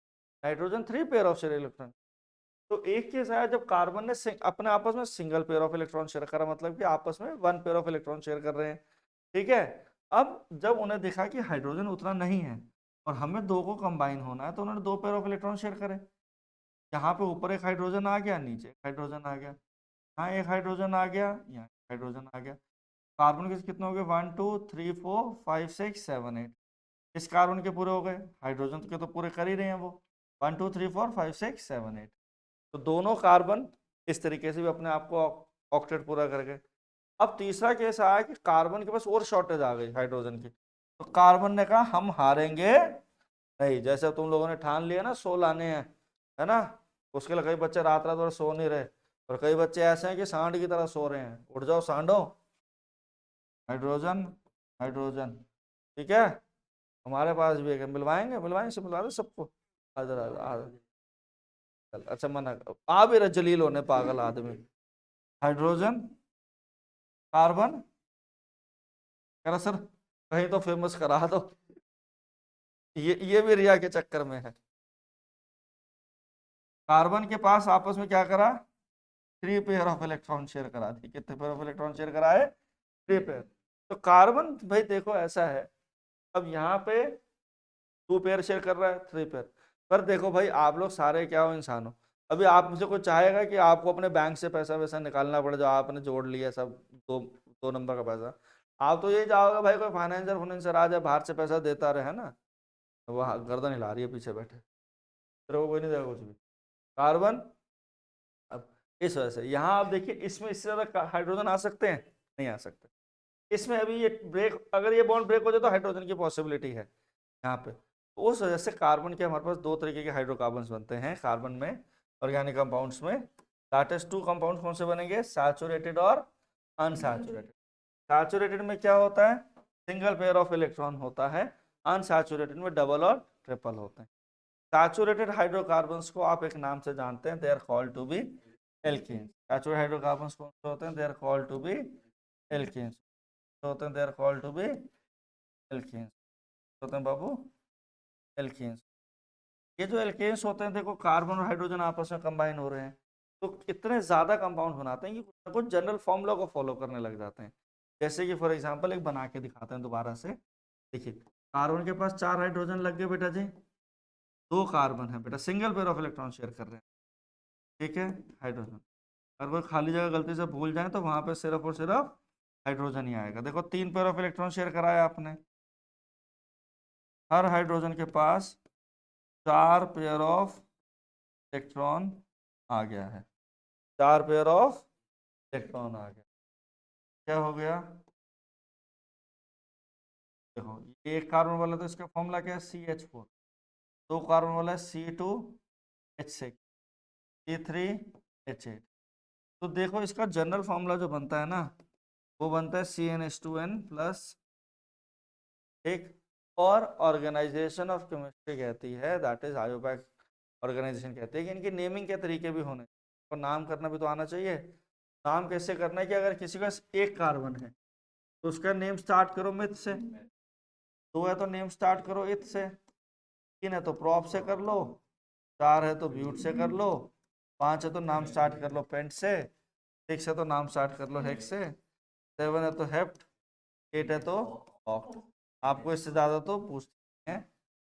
nitrogen 3 pair of share electron. तो एक केस आया जब कार्बन ने अपने आपस में single pair of electron share करा, मतलब कि आपस में 1 पेयर ऑफ इलेक्ट्रॉन शेयर कर रहे हैं, ठीक है। अब जब उन्हें देखा कि हाइड्रोजन उतना नहीं है और हमें 2 को कंबाइन होना है, तो उन्होंने 2 पेयर ऑफ इलेक्ट्रॉन शेयर करे। यहाँ पे ऊपर एक हाइड्रोजन आ गया, नीचे एक हाइड्रोजन आ गया, यहाँ एक हाइड्रोजन आ गया, यहाँ हाइड्रोजन आ गया। कार्बन के कितने हो गए, 1 2 3 4 5 6 7 8। इस कार्बन के पूरे हो गए, हाइड्रोजन के तो पूरे कर ही रहे हैं वो, 1 2 3 4 5 6 7 8। तो दोनों कार्बन इस तरीके से भी अपने आप को ऑक्टेट पूरा कर गए। अब तीसरा केस आया कि कार्बन के पास और शॉर्टेज आ गई हाइड्रोजन की, तो कार्बन ने कहा हम हारेंगे नहीं, जैसे तुम लोगों ने ठान लिया ना 100 लाने हैं, है ना, उसके लिए कई बच्चे रात रात भर सो नहीं रहे, और कई बच्चे ऐसे हैं कि सांड की तरह सो रहे हैं, उठ जाओ सांडो, हाइड्रोजन हाइड्रोजन, ठीक है। हमारे पास भी है, मिलवाएंगे मिलवाएंगे से मिलवा दो सबको, अच्छा मना आ भी रहे जलील होने पागल आदमी। हाइड्रोजन कार्बन, कह रहा सर कहीं तो फेमस करा दो, ये भी रिया के चक्कर में है। कार्बन के पास आपस में क्या करा, 3 पेयर ऑफ इलेक्ट्रॉन शेयर करा दी। कितने पेयर ऑफ इलेक्ट्रॉन शेयर करा है, 3 पेयर। तो कार्बन भाई देखो ऐसा है, अब यहाँ पे 2 पेयर शेयर कर रहा है, 3 पेयर। पर देखो भाई आप लोग सारे क्या हो, इंसान हो। अभी आप मुझे कोई चाहेगा कि आपको अपने बैंक से पैसा वैसा निकालना पड़े जो आपने जोड़ लिया सब, दो 2 नंबर का पैसा, आप तो ये चाहोगे भाई कोई फाइनेंसर आ जाए बाहर से पैसा देता रहे, है ना। तो वह गर्दन हिला रही है पीछे बैठे, तेरे को कोई नहीं देगा कुछ भी। कार्बन, अब इस वजह से यहाँ आप देखिए इसमें इससे ज्यादा हाइड्रोजन आ सकते हैं, नहीं आ सकते। इसमें अभी ये ब्रेक, अगर ये बॉन्ड ब्रेक हो जाए तो हाइड्रोजन की पॉसिबिलिटी है यहाँ पे। तो उस वजह से कार्बन के हमारे पास 2 तरीके के हाइड्रोकार्बन्स बनते हैं कार्बन में, ऑर्गेनिक कंपाउंड्स में। दैट इज 2 कंपाउंड कौन से बनेंगे, सैचुरेटेड और अनसैचुरेटेड। सैचुरेटेड में क्या होता है, सिंगल पेयर ऑफ इलेक्ट्रॉन होता है, अनसैचुरेटेड में डबल और ट्रिपल होते हैं। सैचुरेटेड हाइड्रोकार्बन्स को आप एक नाम से जानते हैं, they are called to be alkanes. Saturated hydrocarbons कौन से होते हैं, they are called to be alkanes होते हैं, they are called to be alkanes होते हैं बाबू, एल्केन्स। ये जो एल्केन्स होते हैं, देखो कार्बन और हाइड्रोजन आपस में कंबाइन हो रहे हैं, तो इतने ज्यादा कंपाउंड बनाते हैं कि कुछ जनरल फॉर्मूला को फॉलो करने लग जाते हैं। जैसे कि फॉर एग्जांपल एक बना के दिखाते हैं दोबारा से, देखिए कार्बन के पास 4 हाइड्रोजन लग गए बेटा जी, 2 कार्बन है बेटा, single pair of electron share कर रहे हैं, ठीक है, हाइड्रोजन। अगर कोई खाली जगह गलती से भूल जाए तो वहां पे सिर्फ और सिर्फ हाइड्रोजन ही आएगा। देखो 3 पेयर ऑफ इलेक्ट्रॉन शेयर कराया आपने, हर हाइड्रोजन के पास 4 पेयर ऑफ इलेक्ट्रॉन आ गया है, 4 पेयर ऑफ इलेक्ट्रॉन आ गया, क्या हो गया, देखो ये एक कार्बन वाला तो इसका फॉर्मूला क्या है, CH4, 2 कार्बन वाला है C2H6, C3H8। तो देखो इसका जनरल फॉर्मूला जो बनता है ना, वो बनता है CnH2n प्लस, ठीक। और ऑर्गेनाइजेशन ऑफ केमिस्ट्री कहती है, दैट इज आयोपैक ऑर्गेनाइजेशन कहती है कि इनकी नेमिंग के तरीके भी होने और नाम करना भी तो आना चाहिए। नाम कैसे करना है कि अगर किसी का एक कार्बन है तो उसका नेम स्टार्ट करो मिथ से, 2 है तो नेम स्टार्ट करो इथ से, 3 है तो प्रॉप से कर लो, 4 है तो ब्यूट से कर लो, 5 है तो नाम स्टार्ट कर लो पेंट से, 6 है तो नाम स्टार्ट कर लो हेक्स से, 7 है तो हेप्ट, 8 है तो ऑक्ट। आपको इससे ज़्यादा तो पूछते हैं,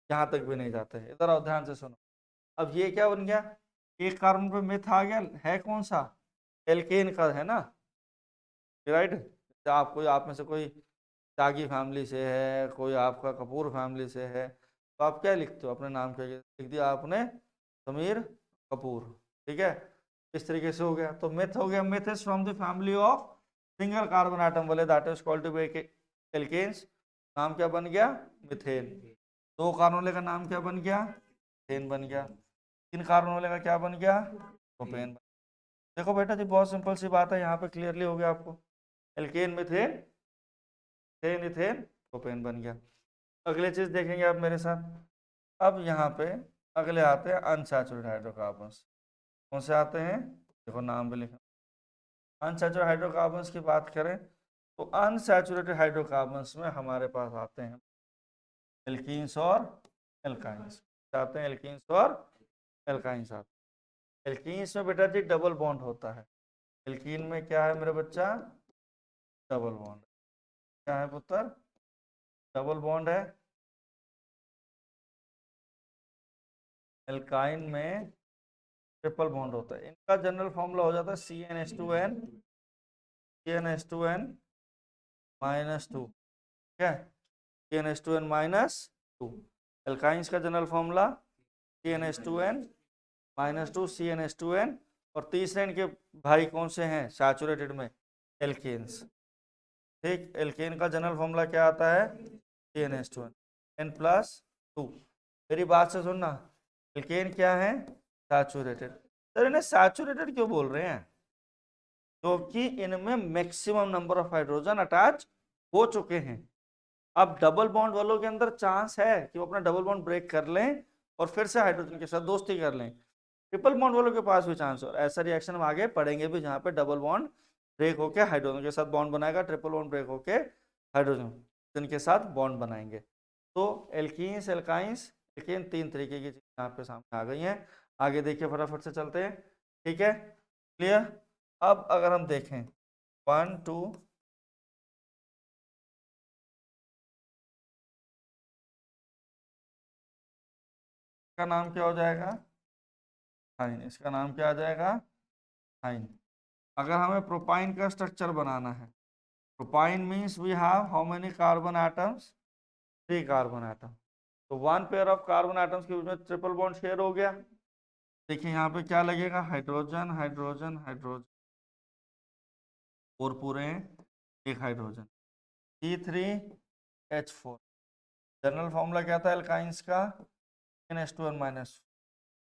यहाँ तक भी नहीं जाते। इधर आओ ध्यान से सुनो। अब ये क्या बन गया, एक कार्बन पे मिथ आ गया, है कौन सा, एल्केन का है ना, राइट। आपको, आप में से कोई त्यागी फैमिली से है, कोई आपका कपूर फैमिली से है, तो आप क्या लिखते हो अपने नाम के, लिख दिया आपने समीर कपूर, ठीक है। इस तरीके से हो गया, तो मिथ हो गया, meth is from the family of single carbon atom वाले, that is called to be alkanes. नाम क्या बन गया, मिथेन। दो कार्बन वाले का नाम क्या बन गया, मिथेन बन गया। तीन कार्बन वाले का क्या बन गया, प्रोपेन। देखो बेटा जी बहुत सिंपल सी बात है, यहाँ पे क्लियरली हो गया आपको, alkane methane, methane ethane propane बन गया। अगले चीज देखेंगे आप मेरे साथ। अब यहाँ पे अगले आते हैं अनसैचुरेटेड हाइड्रोकार्बन्स। कौन से आते हैं, देखो नाम भी लिखा। अनसैचुरेटेड हाइड्रोकार्बन्स की बात करें तो अनसैचुरेटेड हाइड्रोकार्बन्स में हमारे पास आते हैं एल्कीन्स और एल्काइंस। आते हैं एल्कीन्स और एल्काइंस आते हैं। एल्कीन्स में बेटा जी डबल बॉन्ड होता है। एल्कीन में क्या है मेरे बच्चा, डबल बॉन्ड। क्या है पुत्र, डबल बॉन्ड है। एल्काइन में ट्रिपल बॉन्ड होता है। इनका जनरल फॉर्मूला हो जाता है CnH2n, CnH2n -2, ठीक है, CnH2n -2। एल्काइंस का जनरल फॉर्मूला CnH2n -2 CnH2n, और तीसरे इनके भाई कौन से हैं सैचुरेटेड में, एल्केन्स। ठीक, एल्केन का जनरल फॉर्मूला क्या आता है, CnH2n n+2। मेरी बात से सुनना, एल्केन क्या है, सैचुरेटेड। सर इन्हें सैचुरेटेड क्यों बोल रहे हैं, क्योंकि इनमें maximum number of hydrogen attach हो चुके हैं। अब डबल बॉन्ड वालों के अंदर चांस है कि वो अपना डबल बॉन्ड ब्रेक कर लें और फिर से हाइड्रोजन के साथ दोस्ती कर लें। ट्रिपल बॉन्ड वालों के पास भी चांस है, और ऐसा रिएक्शन हम आगे पढ़ेंगे भी, जहाँ पे डबल बॉन्ड ब्रेक होकर हाइड्रोजन के साथ बॉन्ड बनाएगा, ट्रिपल बॉन्ड ब्रेक होके हाइड्रोजन के साथ बॉन्ड बनाएंगे। तो एल्कीन्स, एल्काइंस, एल्केन, तीन तरीके की चीज़ यहाँ पे सामने आ गई हैं। आगे देखिए फटाफट से चलते हैं, ठीक है, क्लियर। अब अगर हम देखें 1 2 का नाम क्या हो जाएगा, हाइन। इसका नाम क्या आ जाएगा, हाइन। अगर हमें प्रोपाइन का स्ट्रक्चर बनाना है, propyne means we have how many carbon atoms, 3 carbon atom. तो 1 पेयर ऑफ कार्बन एटम्स के बीच में ट्रिपल बॉन्ड शेयर हो गया। देखिए यहाँ पे क्या लगेगा, हाइड्रोजन हाइड्रोजन हाइड्रोजन, और पूरे एक हाइड्रोजन, C3H4। जनरल फॉर्मूला क्या था एल्काइंस का, NH2n-,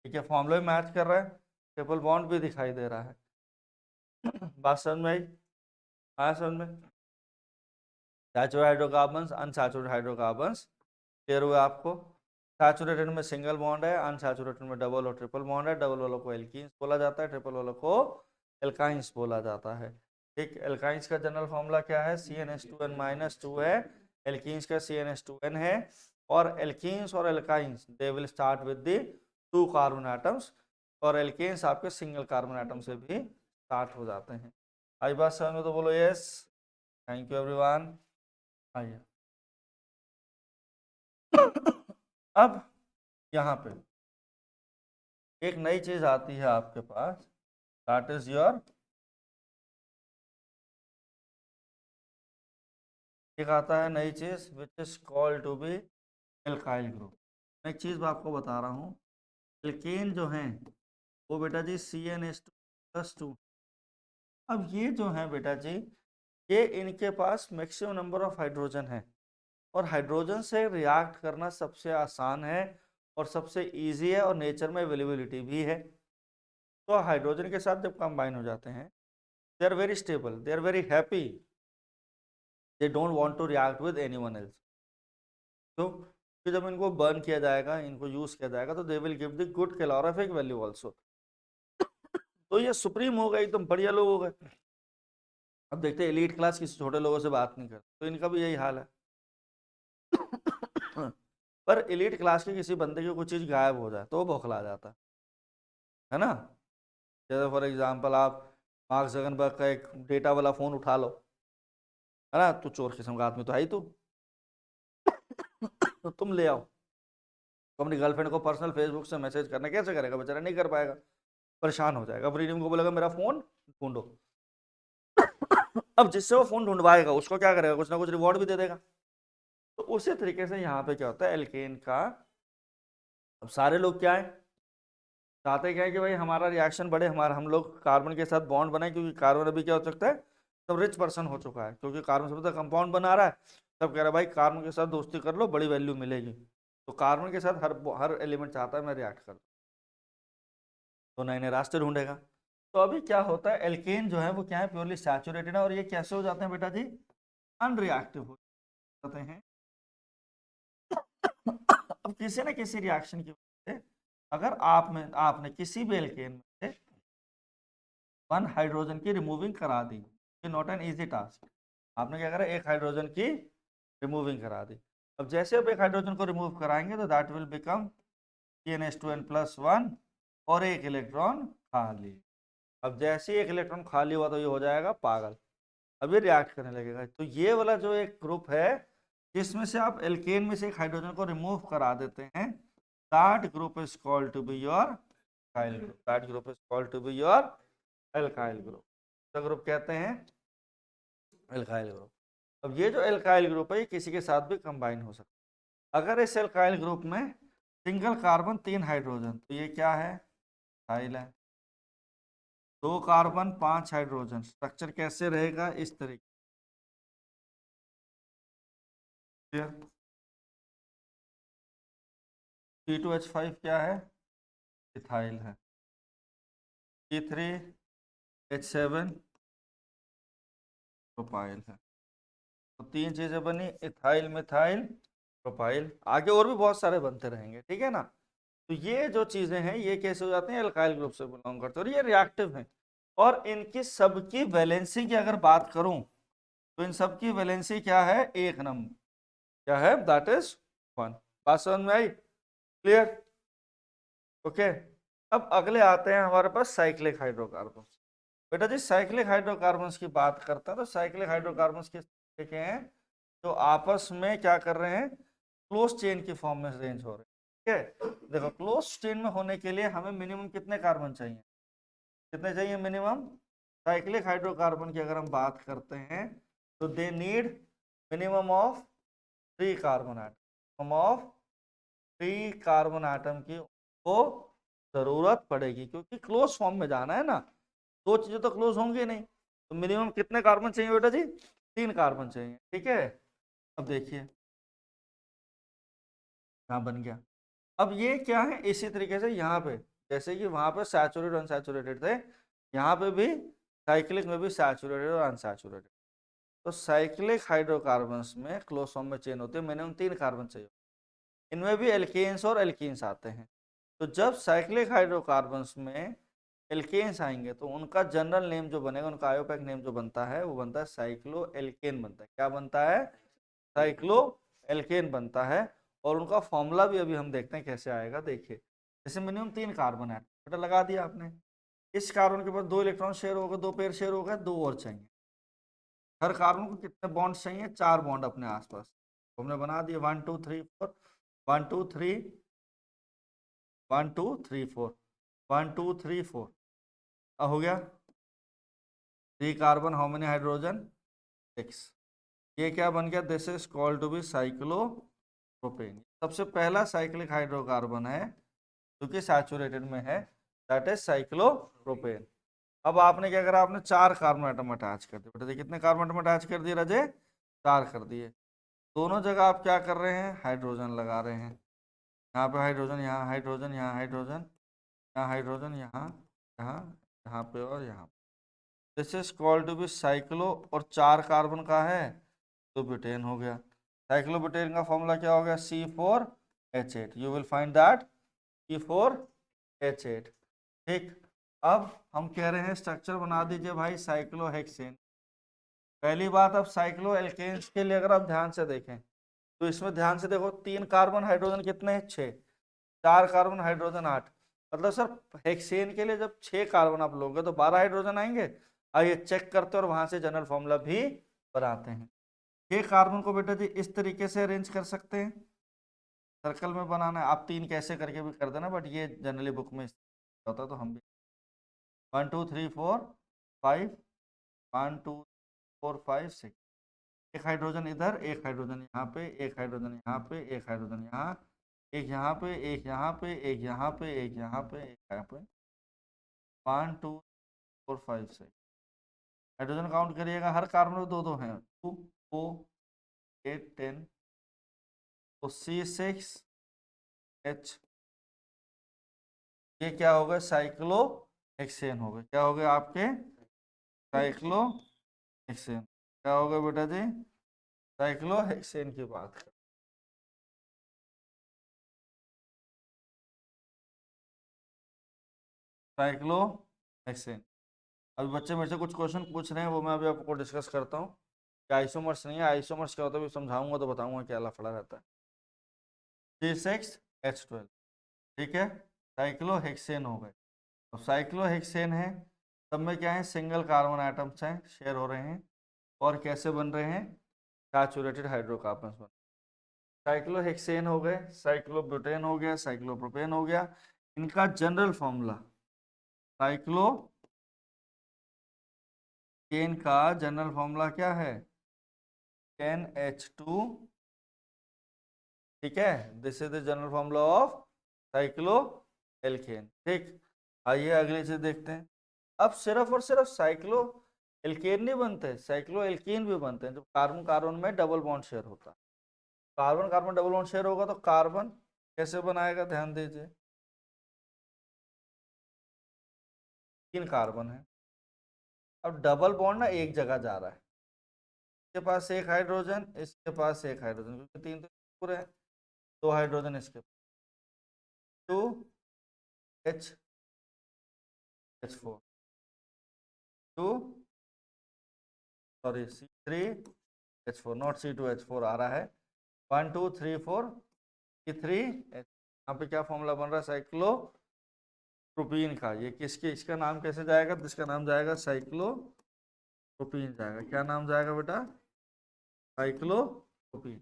ठीक है, फॉर्मूला भी मैच कर रहा है, ट्रिपल बॉन्ड भी दिखाई दे रहा है। बात समझ में आई, आया समझ में। Saturated hydrocarbons, unsaturated hydrocarbons clear हुए आपको। सैचुरेटेड में सिंगल बॉन्ड है, अनसैचुरेटेड में डबल और ट्रिपल बॉन्ड है। डबल वालों को एल्कीन्स बोला जाता है, ट्रिपल वालों को एल्काइंस बोला जाता है। ठीक, एल्काइंस का जनरल फॉर्मूला क्या है, CnH2n-2 है। एल्कीन्स का CnH2n है। और एल्कीन्स और alkynes they will start with the 2 carbon atoms, और एल्केन्स आपके सिंगल कार्बन एटम से भी स्टार्ट हो जाते हैं। आई बात समझ में तो बोलो यस। Thank you everyone. आइए अब यहाँ पे एक नई चीज आती है आपके पास, दैट इज योर, एक आता है नई चीज which is called to be alkyl group. मैं एक चीज मैं आपको बता रहा हूँ, एल्केन जो हैं वो बेटा जी CnH2+2। अब ये जो है बेटा जी, ये इनके पास मैक्सिमम नंबर ऑफ हाइड्रोजन है, और हाइड्रोजन से रिएक्ट करना सबसे आसान है और सबसे इजी है, और नेचर में अवेलेबिलिटी भी है। तो हाइड्रोजन के साथ जब कंबाइन हो जाते हैं, they are very stable, they are very happy, they don't want to react with anyone else. तो फिर जब इनको बर्न किया जाएगा, इनको यूज किया जाएगा, तो they will give the good calorific value also. तो ये सुप्रीम हो गए, एकदम बढ़िया लोग हो गए। अब देखते हैं एलीट क्लास किसी छोटे लोगों से बात नहीं करते, तो इनका भी यही हाल है। पर एलीट क्लास के किसी बंदे की कोई चीज़ गायब हो जाए तो वो बौखला जाता है ना। जैसे फॉर एग्जांपल आप मार्क जगनबर्ग का एक डेटा वाला फोन उठा लो, है ना, तो चोर किस्म का आदमी तो है ही तू। तो तुम ले आओ, तो अपनी गर्लफ्रेंड को पर्सनल फेसबुक से मैसेज करना कैसे करेगा बेचारा, नहीं कर पाएगा, परेशान हो जाएगा। फ्रीडम को बोलेगा मेरा फोन ढूंढो। अब जिससे वो फोन ढूंढवाएगा उसको क्या करेगा, कुछ ना कुछ रिवॉर्ड भी दे देगा। तो उसी तरीके से यहाँ पे क्या होता है एल्केन का, अब सारे लोग क्या है चाहते क्या है कि भाई हमारा रिएक्शन बढ़े, हमारा हम लोग कार्बन के साथ बॉन्ड बनाए, क्योंकि कार्बन अभी क्या हो सकता है सब रिच पर्सन हो चुका है, क्योंकि कार्बन से पता कंपाउंड बना रहा है, सब कह रहा है भाई कार्बन के साथ दोस्ती कर लो बड़ी वैल्यू मिलेगी। तो कार्बन के साथ हर एलिमेंट चाहता है मैं रिएक्ट कर, तो नए नए रास्ते ढूंढेगा। तो अभी क्या होता है एल्केन जो है वो क्या है प्योरली सैचुरेटेड है, और ये कैसे हो जाते हैं बेटा जी, अनरिएक्टिव हो जाते हैं। अब किसी न किसी रिएक्शन की वजह से अगर आपने किसी भी एल्केन में से वन हाइड्रोजन की रिमूविंग करा दी, नॉट एन इजी टास्क, आपने क्या करा एक हाइड्रोजन की रिमूविंग करा दी। अब जैसे आप एक हाइड्रोजन को रिमूव कराएंगे तो दैट विल बिकम CnH2n+1 और एक इलेक्ट्रॉन खाली। अब जैसे ही एक इलेक्ट्रॉन खाली हुआ तो ये हो जाएगा पागल, अब ये रिएक्ट करने लगेगा। तो ये वाला जो एक ग्रुप है जिसमें से आप एल्केन में से एक हाइड्रोजन को रिमूव करा देते हैं, that group is called to be your alkyl group, that group is called to be your alkyl group. तो ग्रुप कहते हैं अल्काइल ग्रुप। अब ये जो अल्काइल ग्रुप है ये किसी के साथ भी कंबाइन हो सकता है। अगर इस अल्काइल ग्रुप में सिंगल कार्बन 3 हाइड्रोजन, तो ये क्या है इथाइल है, 2 कार्बन 5 हाइड्रोजन, स्ट्रक्चर कैसे रहेगा इस तरीके। C2H5 क्या है इथाइल है, C3H7 प्रोपाइल है। तो 3 चीजें बनी इथाइल मिथाइल प्रोपाइल, आगे और भी बहुत सारे बनते रहेंगे, ठीक है ना। तो ये जो चीजें हैं ये कैसे हो जाते हैं अल्काइल ग्रुप से बिलोंग करते हैं, और ये रिएक्टिव हैं। और इनकी सबकी वैलेंसी की अगर बात करूं तो इन सबकी वैलेंसी क्या है, एक नंबर, क्या है दैट इज 1। बात समझ में आई, क्लियर, ओके। अब अगले आते हैं हमारे पास साइक्लिक हाइड्रोकार्बन। बेटा जी साइक्लिक हाइड्रोकार्बन्स की बात करते हैं तो साइक्लिक हाइड्रोकार्बन्स किस तरीके के हैं, जो आपस में क्या कर रहे हैं क्लोज चेन की फॉर्म में अरेंज हो रहे हैं, ठीक है। देखो क्लोज चेन में होने के लिए हमें मिनिमम कितने कार्बन चाहिए, कितने चाहिए मिनिमम, साइक्लिक हाइड्रोकार्बन की अगर हम बात करते हैं तो they need minimum of 3 carbon atom, of 3 carbon atom की को जरूरत पड़ेगी, क्योंकि क्लोज फॉर्म में जाना है ना, दो चीजें तो क्लोज होंगी नहीं। तो मिनिमम कितने कार्बन चाहिए बेटा जी, 3 कार्बन चाहिए, ठीक है। अब देखिए यहाँ बन गया। अब ये क्या है इसी तरीके से यहाँ पे जैसे कि वहां पे सैचुरेटेड अनसैचुरेटेड थे, यहाँ पे भी साइक्लिक में भी सैचुरेटेड और अनसैचुरेटेड। तो साइक्लिक हाइड्रोकार्बन्स में क्लोज फॉर्म में चेन होती है, मिनिमम 3 कार्बन चाहिए, इनमें भी एल्केन्स और एल्कीन्स आते हैं। तो जब साइक्लिक हाइड्रोकार्बन्स में एल्केन्स आएंगे तो उनका जनरल नेम जो बनेगा, उनका आयोपैक नेम जो बनता है वो बनता है साइक्लो एल्केन बनता है। क्या बनता है, साइक्लो एल्केन बनता है। और उनका फॉर्मूला भी अभी हम देखते हैं कैसे आएगा, देखिए जैसे मिनिमम 3 कार्बन है, बेटा लगा दिया आपने, इस कार्बन के पास 2 इलेक्ट्रॉन शेयर हो गए, 2 पेयर शेयर हो गए, 2 और चाहिए। हर कार्बन को कितने बॉन्ड चाहिए, 4 बॉन्ड अपने आसपास, तो हमने बना दिए 1 2 3 4, 1 2 3 1 2 3 4 1 2 3 4 हो गया। 3 कार्बन हाउ मेनी हाइड्रोजन 6, ये क्या बन गया, this is called to be cyclopropane. सबसे पहला साइक्लिक हाइड्रोकार्बन है जो कि सैचुरेटेड में है, दैट इज साइक्लोप्रोपेन। अब आपने क्या करा, आपने 4 कार्बन आइटम अटैच कर दिए, बेटा कितने कार्बन आइटम अटैच कर दिए राजे, 4 कर दिए। दोनों जगह आप क्या कर रहे हैं, हाइड्रोजन लगा रहे हैं, यहाँ पे हाइड्रोजन, यहाँ हाइड्रोजन, यहाँ हाइड्रोजन, यहाँ हाइड्रोजन, यहाँ यहाँ यहाँ पे और यहाँ। This is called to be cyclo, और 4 कार्बन का है तो ब्यूटेन हो गया। साइक्लोब्यूटेन का फॉर्मूला क्या हो गया, C4H8, you will find that C4H8, ठीक। अब हम कह रहे हैं स्ट्रक्चर बना दीजिए भाई साइक्लोहेक्सेन। पहली बात, अब साइक्लो एल्केन्स के लिए अगर आप ध्यान से देखें तो इसमें ध्यान से देखो 3 कार्बन हाइड्रोजन कितने हैं 6, 4 कार्बन हाइड्रोजन 8, मतलब सर हेक्सेन के लिए जब 6 कार्बन आप लोगे तो 12 हाइड्रोजन आएंगे, आइए चेक करते हैं और वहां से जनरल फॉर्मूला भी बनाते हैं। ये कार्बन को बेटा जी इस तरीके से अरेंज कर सकते हैं, सर्कल में बनाना है, आप 3 कैसे करके भी कर देना, बट ये जनरली बुक में होता है तो हम भी 1 2 3 4 5 1 2 4 5 6, एक हाइड्रोजन इधर, एक हाइड्रोजन यहाँ पे, एक हाइड्रोजन यहाँ पे, एक हाइड्रोजन यहाँ, एक यहाँ पे, एक यहाँ पे, एक यहाँ पे, एक यहाँ पे, एक यहाँ पे, 1 2 4 5 6 हाइड्रोजन काउंट करिएगा, हर कार्बन में 2 2 हैं, 2 4 8 10, तो C6H, ये क्या हो गए, साइक्लो हेक्सेन हो गए, क्या हो गए आपके, साइक्लो हेक्सेन, क्या हो गए बेटा जी, साइक्लो हेक्सेन की बात कर, साइक्लो हेक्सेन। अभी बच्चे मेरे से कुछ क्वेश्चन पूछ रहे हैं, वो मैं अभी आपको डिस्कस करता हूँ कि आइसोमर्स नहीं है, आइसोमर्स क्या होता है भी समझाऊंगा तो बताऊंगा क्या लफड़ा रहता है। C6H12, ठीक है, साइक्लोहेक्सेन हो गए। तो साइक्लोहेक्सेन है, सब में क्या है, सिंगल कार्बन आइटम्स हैं, शेयर हो रहे हैं, और कैसे बन रहे हैं, सैचुरेटेड हाइड्रोकार्बन्स बन, साइक्लोहेक्सेन हो गए, साइक्लोब्यूटेन हो गया, साइक्लोप्रोपेन हो गया। इनका जनरल फॉर्मूला, साइक्लोकेन का जनरल फॉर्मूला क्या है, NH2, ठीक है, this is the general formula of cycloalkane. ठीक, आइए अगली चीज देखते हैं। अब सिर्फ और सिर्फ साइक्लो एल्केन नहीं बनते, साइक्लो एल्कीन भी बनते हैं, जब कार्बन कार्बन में डबल बॉन्ड शेयर होता है। Carbon carbon double bond share होगा तो कार्बन कैसे बनाएगा, ध्यान दीजिए, 3 कार्बन है, अब डबल बॉन्ड ना एक जगह जा रहा है, इसके पास एक हाइड्रोजन, इसके पास एक हाइड्रोजन, क्योंकि 3 तो पूरे हैं, 2 हाइड्रोजन इसके, 2H4, 2 sorry C3H4, not C2H4 आ रहा है, 1 2 3 4 C3, यहाँ पे क्या फॉर्मूला बन रहा है, साइक्लोप्रोपीन का, ये किसके, इसका नाम कैसे जाएगा, तो इसका नाम जाएगा साइक्लोप्रोपीन जाएगा, क्या नाम जाएगा बेटा, cyclopropene,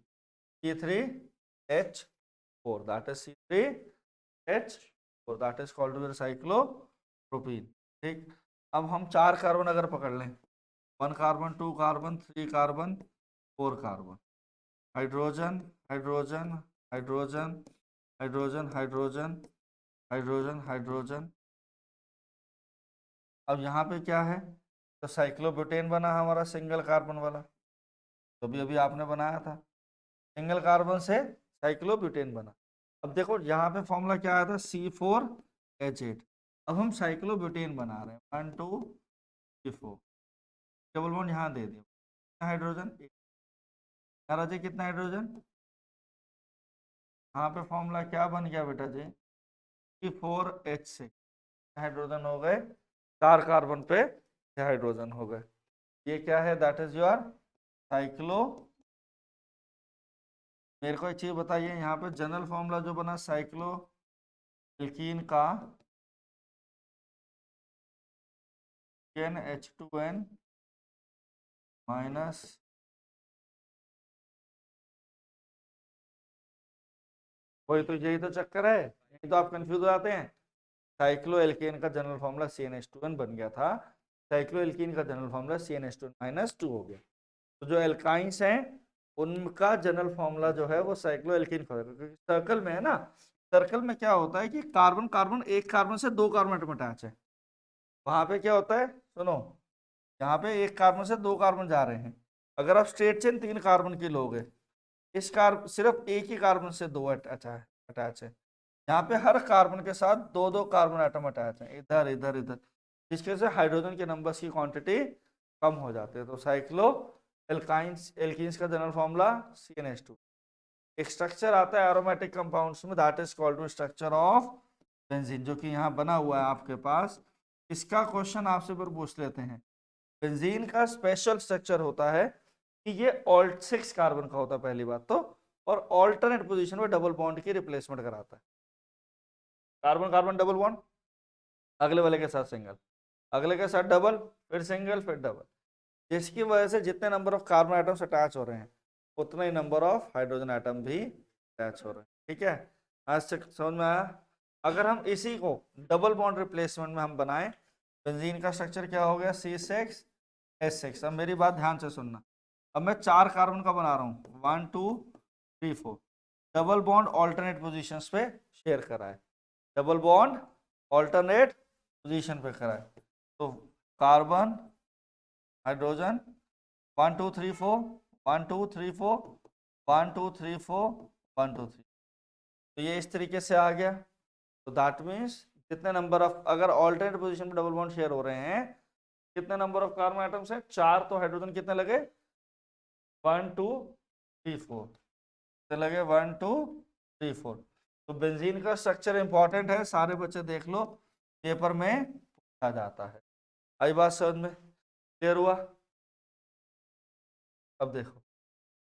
C3H4, that is C3H4, that is called to cyclopropene. ठीक, अब हम 4 कार्बन अगर पकड़ लें, 1 carbon, 2 carbon, 3 carbon, 4 carbon, hydrogen hydrogen hydrogen hydrogen hydrogen hydrogen hydrogen, अब यहाँ पे क्या है, तो साइक्लोब्यूटेन बना हमारा सिंगल कार्बन वाला, तो भी अभी आपने बनाया था, सिंगल कार्बन से साइक्लोब्यूटेन बना। अब देखो यहाँ पे फॉर्मूला क्या आया था, C4H8, अब हम साइक्लोब्यूटेन बना रहे हैं, 1 2 3 4, डबल बॉन्ड यहाँ दे दिया, हाइड्रोजन राजे कितना हाइड्रोजन, यहाँ पे फॉर्मूला क्या बन गया बेटा जी, C4H6, हाइड्रोजन हो गए, 4 कार्बन पे 6 हाइड्रोजन हो गए, ये क्या है, दैट इज योर साइक्लो। मेरे को एक चीज बताइए, यहाँ पे जनरल फॉर्मूला जो बना साइक्लो एल्कीन का, NH2N माइनस, वही तो, यही तो चक्कर है, यही तो आप कंफ्यूज हो जाते हैं। साइक्लो एल्केन का जनरल फॉर्मूला CnH2n बन गया था, साइक्लो एल्कीन का जनरल फॉर्मूला CnH2n माइनस 2 हो गया, तो जो एल्काइंस हैं उनका जनरल फॉर्मूला जो है वो साइक्लो एल्कीन का होगा, क्योंकि सर्कल में है ना, सर्कल में क्या होता है कि कार्बन कार्बन, एक कार्बन से 2 कार्बन एटम अटैच है, वहां पे क्या होता है, सुनो, यहाँ पे एक कार्बन से 2 कार्बन जा रहे हैं, अगर आप स्ट्रेट चेन 3 कार्बन की लोगे, इस कार्बन सिर्फ एक ही कार्बन से 2 अटैच है, यहाँ पे हर कार्बन के साथ 2 2 कार्बन एटम अटैच है, इधर इधर इधर, जिसके से हाइड्रोजन के नंबर्स की क्वांटिटी कम हो जाती है, तो साइक्लो एल्काइंस एल्कीन्स का जनरल फॉर्मूला CnH2। एक स्ट्रक्चर आता है एरोमेटिक कंपाउंड्स में, that is called to structure of benzene, जो कि यहाँ बना हुआ है आपके पास, इसका क्वेश्चन आपसे फिर पूछ लेते हैं। बेंजीन का स्पेशल स्ट्रक्चर होता है कि ये ऑल्ट 6 कार्बन का होता है पहली बात तो, और ऑल्टरनेट पोजीशन में डबल बॉन्ड की रिप्लेसमेंट कराता है, कार्बन कार्बन डबल बॉन्ड, अगले वाले के साथ सिंगल, अगले के साथ डबल, फिर सिंगल, फिर डबल, जिसकी वजह से जितने number of carbon atoms attach हो रहे हैं उतने ही नंबर ऑफ हाइड्रोजन आइटम भी अटैच हो रहे हैं। ठीक है, आज तक समझ में आया? अगर हम इसी को डबल बॉन्ड रिप्लेसमेंट में हम बनाएं, बेंजीन का स्ट्रक्चर क्या हो गया, C6H6। अब मेरी बात ध्यान से सुनना, अब मैं 4 कार्बन का बना रहा हूँ, 1 2 3 4, डबल बॉन्ड ऑल्टरनेट पोजीशंस पे शेयर करा है, डबल बॉन्ड ऑल्टरनेट पोजीशन पे करा है। तो कार्बन हाइड्रोजन 1 2 3 4 1 2 3 4 1 2 3 4 1 2 3, तो ये इस तरीके से आ गया। तो दैट मीन्स कितने नंबर ऑफ, अगर ऑल्टरनेट पोजीशन पे डबल बॉन्ड शेयर हो रहे हैं, कितने नंबर ऑफ कार्बन आइटम्स है, 4, तो हाइड्रोजन कितने लगे, 1 2 3 4, कितने लगे, 1 2 3 4। तो बेंजीन का स्ट्रक्चर इंपॉर्टेंट है, सारे बच्चे देख लो, पेपर में पूछा जाता है। आई बात समझ में, क्लियर हुआ? अब देखो,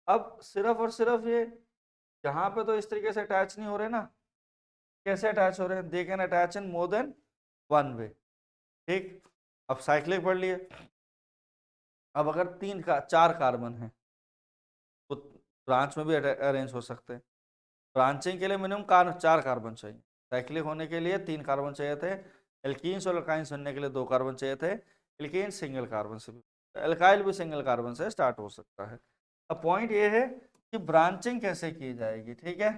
अब सिर्फ और सिर्फ ये यहाँ पे तो इस तरीके से अटैच नहीं हो रहे ना, कैसे अटैच हो रहे हैं, they can attach in more than one way. ठीक, अब साइक्लिक पढ़ लिए। अब अगर 4 कार्बन है तो ब्रांच में भी अरेंज हो सकते हैं। ब्रांचिंग के लिए मिनिमम 4 कार्बन चाहिए, साइक्लिक होने के लिए 3 कार्बन चाहिए थे, एल्कीन्स और अल्काइंस बनने के लिए 2 कार्बन चाहिए थे, एल्कीन सिंगल कार्बन से भी, एल्काइल भी सिंगल कार्बन से स्टार्ट हो सकता है। अब पॉइंट ये है कि ब्रांचिंग कैसे की जाएगी। ठीक है,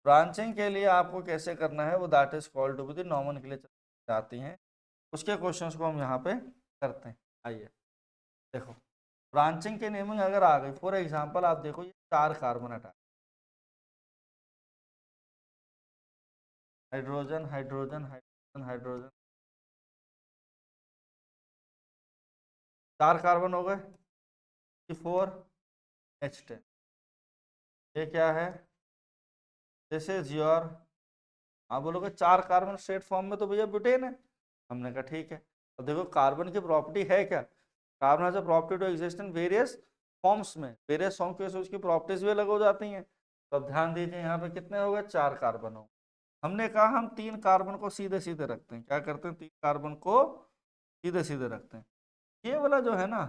ब्रांचिंग के लिए आपको कैसे करना है, वो that is called to be the nomenclature आती हैं, उसके क्वेश्चंस को हम यहाँ पे करते हैं। आइए देखो, ब्रांचिंग की नेमिंग अगर आ गई, फॉर एग्जांपल आप देखो ये 4 carbon attach, hydrogen hydrogen hydrogen hydrogen, 4 carbon हो गए, 4H10, ये क्या है, दिस इज योर, आप बोलोगे 4 कार्बन स्ट्रेट फॉर्म में तो भैया ब्यूटेन है, हमने कहा ठीक है। अब देखो कार्बन की प्रॉपर्टी है क्या, carbon has a property to exist in various forms में, वेरियस फॉर्म की वजह से उसकी प्रॉपर्टीज भी अलग हो जाती हैं। तो अब ध्यान दीजिए यहाँ पे कितने हो गए, 4 कार्बन हो, हमने कहा हम 3 कार्बन को सीधे सीधे रखते हैं, क्या करते हैं, 3 कार्बन को सीधे सीधे रखते हैं। ये वाला जो है ना,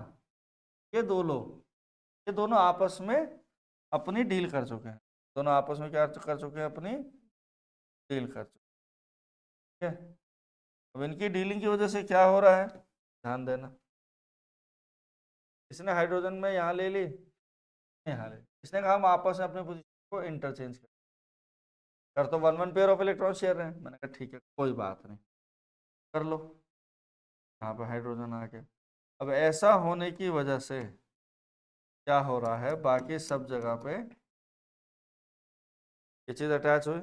ये दो लोग, ये दोनों आपस में अपनी डील कर चुके हैं, दोनों आपस में क्या कर चुके हैं, अपनी डील कर चुके हैं। ठीक है, अब इनकी डीलिंग की वजह से क्या हो रहा है, ध्यान देना, इसने हाइड्रोजन में यहाँ ले ली, यहाँ ले ली, इसने कहा हम आपस में अपने पोजीशन को इंटरचेंज कर तो 1 1 पेयर ऑफ इलेक्ट्रॉन शेयर रहे हैं, मैंने कहा ठीक है कोई बात नहीं, कर लो, यहाँ पे हाइड्रोजन आ गया। अब ऐसा होने की वजह से क्या हो रहा है, बाकी सब जगह पे ये चीज अटैच हुई,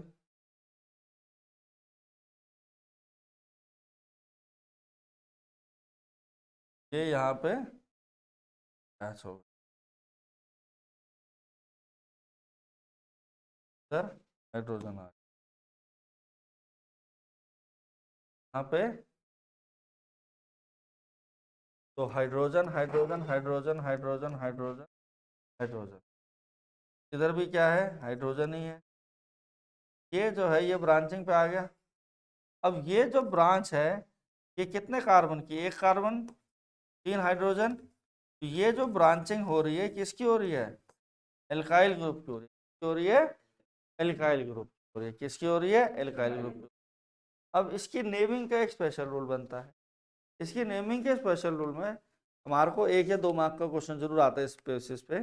ये यहाँ पे अटैच हो सर, हाइड्रोजन आ यहाँ पे, तो hydrogen hydrogen hydrogen hydrogen hydrogen hydrogen, इधर भी क्या है, हाइड्रोजन ही है, ये जो है ये ब्रांचिंग पे आ गया। अब ये जो ब्रांच है ये कितने कार्बन की, 1 कार्बन 3 हाइड्रोजन, तो ये जो ब्रांचिंग हो रही है किसकी हो रही है, एल्काइल ग्रुप की हो रही है, किसकी हो रही है, एल्काइल ग्रुप हो रही है, किसकी हो रही है, एल्काइल ग्रुप। अब इसकी नेमिंग का एक स्पेशल रूल बनता है, इसकी नेमिंग के स्पेशल रूल में हमारे को 1 या 2 मार्क का क्वेश्चन जरूर आता है इस बेसिस पे।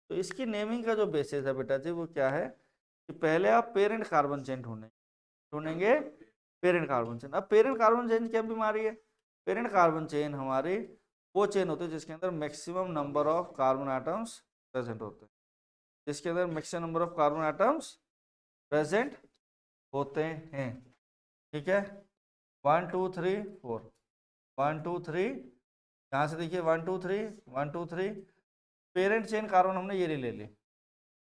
तो इसकी नेमिंग का जो बेसिस है बेटा जी वो क्या है कि पहले आप पेरेंट कार्बन चेन ढूंढेंगे पेरेंट कार्बन चेन। अब पेरेंट कार्बन चेन क्या बीमारी है, पेरेंट कार्बन चेन हमारी वो चेन होती है जिसके अंदर maximum number of carbon atoms present होते हैं, जिसके अंदर maximum number of carbon atoms present होते हैं। ठीक है, 1 2 3 4 1 2 3, यहाँ से देखिए 1 2 3 1 2 3, पेरेंट चेन कार्बन हमने ये ले ली।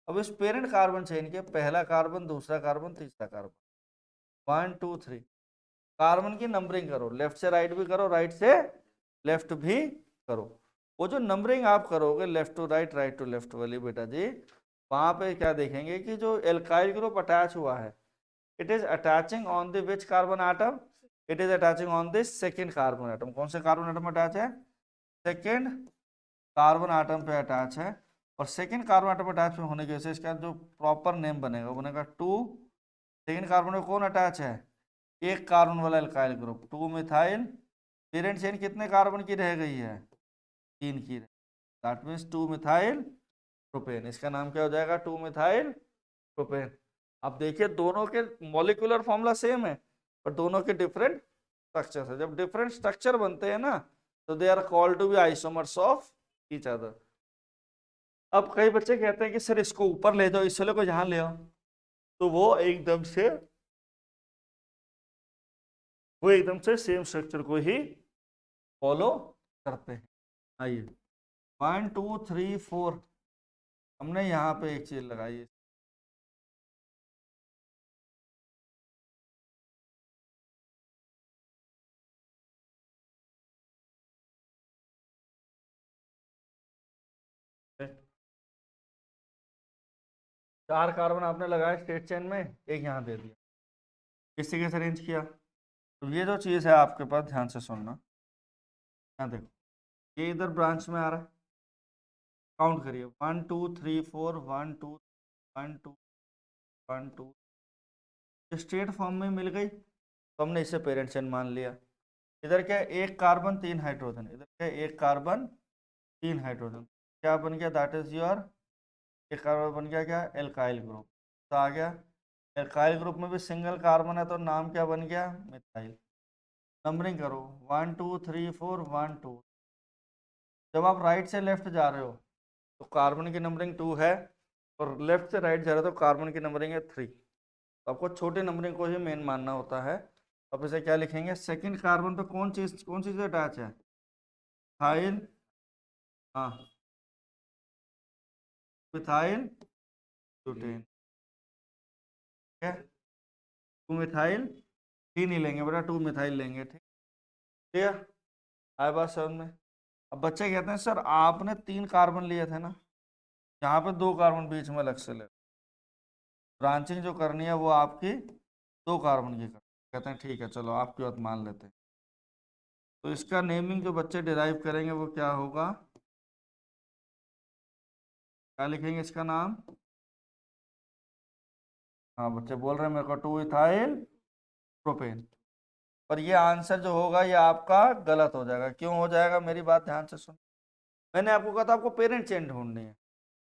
अब इस पेरेंट कार्बन चेन के पहला कार्बन, दूसरा कार्बन, तीसरा कार्बन, 1 2 3, कार्बन की नंबरिंग करो, लेफ्ट से राइट भी करो, राइट से लेफ्ट भी करो। वो जो नंबरिंग आप करोगे left to right, right to left वाली बेटा जी, वहां पे क्या देखेंगे कि जो एल्काइल ग्रुप अटैच हुआ है, it is attaching on the which carbon atom, it is attaching on this second carbon atom. कौन से कार्बन एटम अटैच है? सेकेंड कार्बन एटम पे अटैच है। और सेकेंड कार्बन एटम अटैच होने की वजह से इसका जो प्रॉपर नेम बनेगा वो बनेगा 2। सेकेंड कार्बन में कौन अटैच है? एक कार्बन वाला alkyl group 2 methyl. Parent chain कितने कार्बन की रह गई है? 3 की। That means 2 methyl propane. इसका नाम क्या हो जाएगा? 2 मिथाइल प्रोपेन। अब देखिए दोनों के मॉलिक्यूलर फॉर्मूला सेम है पर दोनों के डिफरेंट स्ट्रक्चर है। जब डिफरेंट स्ट्रक्चर बनते हैं ना तो they are called to be isomers of each other. अब कई बच्चे कहते हैं कि सर इसको ऊपर ले जाओ, इस वाले को यहाँ ले आओ, तो वो एकदम से सेम स्ट्रक्चर को ही फॉलो करते हैं। आइए 1 2 3 4 हमने यहाँ पे एक चीज लगाई है। चार कार्बन आपने लगाए स्ट्रेट चेन में, एक यहाँ दे दिया, किस तरीके से अरेंज किया। तो ये जो चीज़ है आपके पास ध्यान से सुनना। यहाँ देखो ये इधर ब्रांच में आ रहा है, काउंट करिए 1 2 3 4 1 2 1 2 1 2। स्ट्रेट फॉर्म में मिल गई तो हमने इसे पेरेंट चेन मान लिया। इधर क्या है? एक कार्बन 3 हाइड्रोजन, इधर क्या है? एक कार्बन 3 हाइड्रोजन, क्या बन गया? दैट इज योर एक कार्बन बन गया क्या? Alkyl group. तो आ गया एल्काइल ग्रुप में भी सिंगल कार्बन है तो नाम क्या बन गया? मिथाइल। नंबरिंग करो 1 2 3 4 1 2। जब आप राइट से लेफ्ट जा रहे हो तो कार्बन की नंबरिंग 2 है और लेफ्ट से राइट जा रहे हो तो कार्बन की नंबरिंग है 3। तो आपको छोटे नंबरिंग को ही मेन मानना होता है। अब इसे क्या लिखेंगे? सेकंड कार्बन पे कौन चीज़ अटैच है? मिथाइल। हाँ मिथाइल ब्यूटेन। ठीक है 2 मिथाइल 3 ही लेंगे बेटा, 2 मिथाइल लेंगे। ठीक है आए बात समझ में। अब बच्चे कहते हैं सर आपने 3 कार्बन लिए थे ना, यहाँ पे 2 कार्बन बीच में अलग से ले, ब्रांचिंग जो करनी है वो आपकी 2 कार्बन की कर। कहते हैं ठीक है चलो आपकी बात मान लेते हैं। तो इसका नेमिंग जो बच्चे डिराइव करेंगे वो क्या होगा? क्या लिखेंगे इसका नाम? हाँ बच्चे बोल रहे हैं मेरे को 2 इथाइल प्रोपेन। पर ये आंसर जो होगा ये आपका गलत हो जाएगा। क्यों हो जाएगा? मेरी बात ध्यान से सुन। मैंने आपको कहा था आपको पेरेंट चेन ढूंढनी है।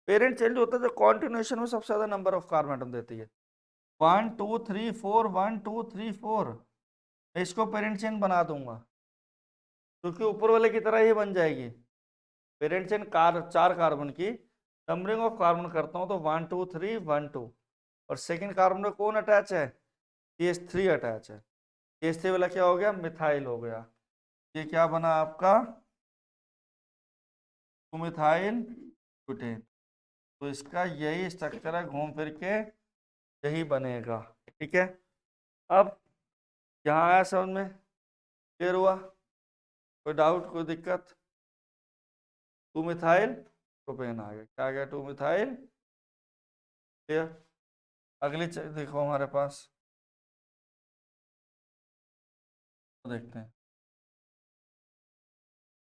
पेरेंट चेन जो होता है जो कॉन्टिन्यूएशन में सबसे ज्यादा नंबर ऑफ कार्बन एटम देती है। 1 2 3 4 1 2 3 4 मैं इसको पेरेंट चेन बना दूंगा क्योंकि ऊपर वाले की तरह ही बन जाएगी। पेरेंट चेन चार कार्बन की नंबरिंग ऑफ कार्बन करता हूँ तो 1 2 3 1 2। और सेकेंड कार्बन में कौन अटैच है? CH3 अटैच है। CH3 वाला क्या हो गया? मिथाइल हो गया। ये क्या बना आपका? Methyl butane. तो इसका यही स्ट्रक्चर है, घूम फिर के यही बनेगा। ठीक है अब यहाँ आया समझ में? क्लियर हुआ? कोई डाउट कोई दिक्कत? 2 मिथाइल प्रोपेन आ गया। क्या आ गया? 2 मिथाइल। क्लियर। अगली देखो हमारे पास देखते हैं।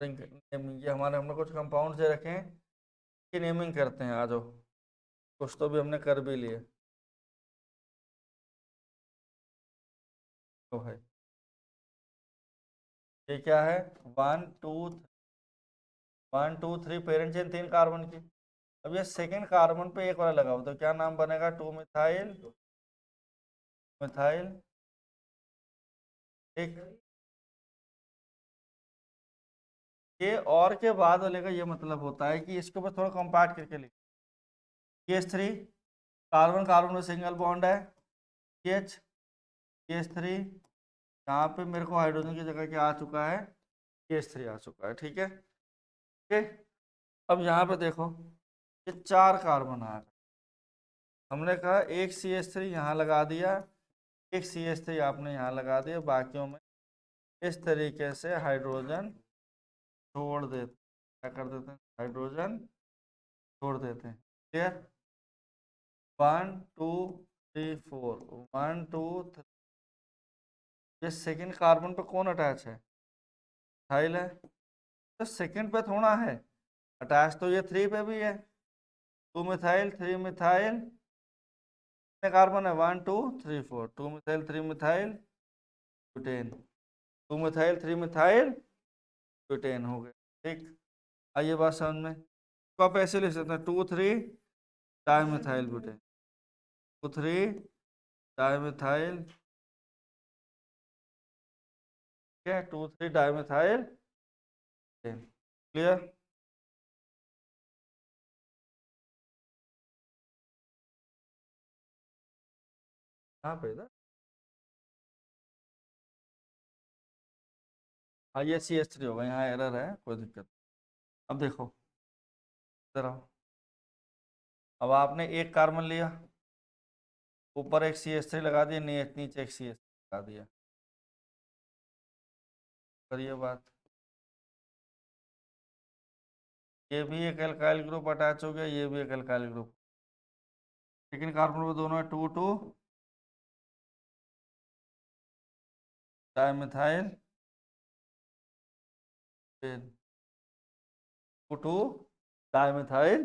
ये हमारे हमने कुछ कंपाउंड से रखे हैं कि नेमिंग करते हैं। आ जाओ कुछ तो भी हमने कर भी लिए तो है। ये क्या है? 1 2 1 2 3 पेरेंट चेन 3 कार्बन की। अब ये सेकेंड कार्बन पे एक वाला लगा हुआ तो क्या नाम बनेगा? 2 मिथाइल मिथाइल। एक ये और के बाद वाले का ये मतलब होता है कि इसके ऊपर थोड़ा कॉम्पैक्ट करके लिख। CH3 कार्बन कार्बन में सिंगल बॉन्ड है CH3 यहाँ पे मेरे को हाइड्रोजन की जगह क्या आ चुका है? CH3 आ चुका है। ठीक है ठीक। अब यहाँ पे देखो ये 4 कार्बन आ गए। हमने कहा एक CH3 यहाँ लगा दिया, एक CH3 आपने यहाँ लगा दिया, बाकियों में इस तरीके से हाइड्रोजन छोड़ देते। क्या कर देते हैं? हाइड्रोजन छोड़ देते हैं। क्लियर? 1 2 3 4 1 2 3 ये सेकंड कार्बन पे कौन अटैच है? मिथाइल है। तो सेकंड पे थोड़ा है अटैच, तो ये 3 पे भी है। 2 मिथाइल 3 मिथाइल, कितने कार्बन है? 1 2 3 4, 2 methyl 3 methyl butane, 2 methyl 3 methyl butane हो गए। ठीक, आइए बात समझ में। तो आप ऐसे लिख सकते हैं 2 3 di methyl butane, 2 3 di methyl, ठीक है, 2 3 डाई मिथाइल ब्यूटेन। क्लियर? यहाँ पे इधर, हाँ ये CH3 होगा, यहाँ एरर है, कोई दिक्कत नहीं। अब देखो इधर आओ। अब आपने एक कार्बन लिया, ऊपर एक CH3 लगा दिया, नीचे एक CH3 लगा दिया, करिए बात। ये भी एक एल्काइल ग्रुप अटैच हो गया, ये भी एक एल्काइल ग्रुप, लेकिन कार्बन पे दोनों है 2 2 डाइमिथाइल 2 2 डाइमिथाइल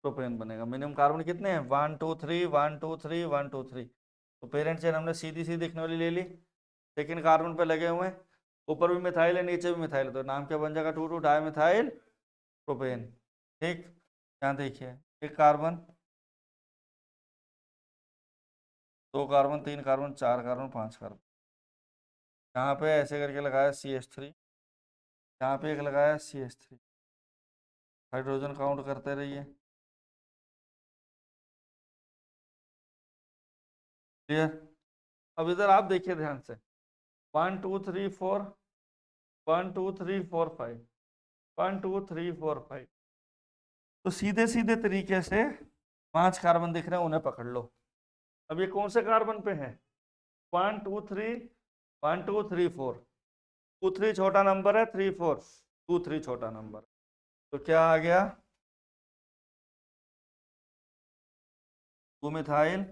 प्रोपेन बनेगा। मिनिमम कार्बन कितने हैं? 1 2 3 1 2 3 1 2 3। तो पेरेंट चेन हमने सीधी सीधी दिखने वाली ले ली, सेकेंड कार्बन पे लगे हुए हैं, ऊपर भी मिथाइल है नीचे भी मिथाइल है, तो नाम क्या बन जाएगा? 2 2 डाइमिथाइल प्रोपेन। ठीक, यहाँ देखिए, एक कार्बन, दो कार्बन, तीन कार्बन, चार कार्बन, पांच कार्बन, यहाँ पे ऐसे करके लगाया CH3, यहाँ पे एक लगाया CH3, हाइड्रोजन काउंट करते रहिए। क्लियर? अब इधर आप देखिए ध्यान से, 1 2 3 4, 1 2 3 4 5, 1 2 3 4 5, तो सीधे सीधे तरीके से पांच कार्बन दिख रहे हैं, उन्हें पकड़ लो। अब ये कौन से कार्बन पे है? 1 2 3 1 2 3 4, 2 3 छोटा नंबर है, 3 4 2 3 छोटा नंबर, तो क्या आ गया? 2 methyl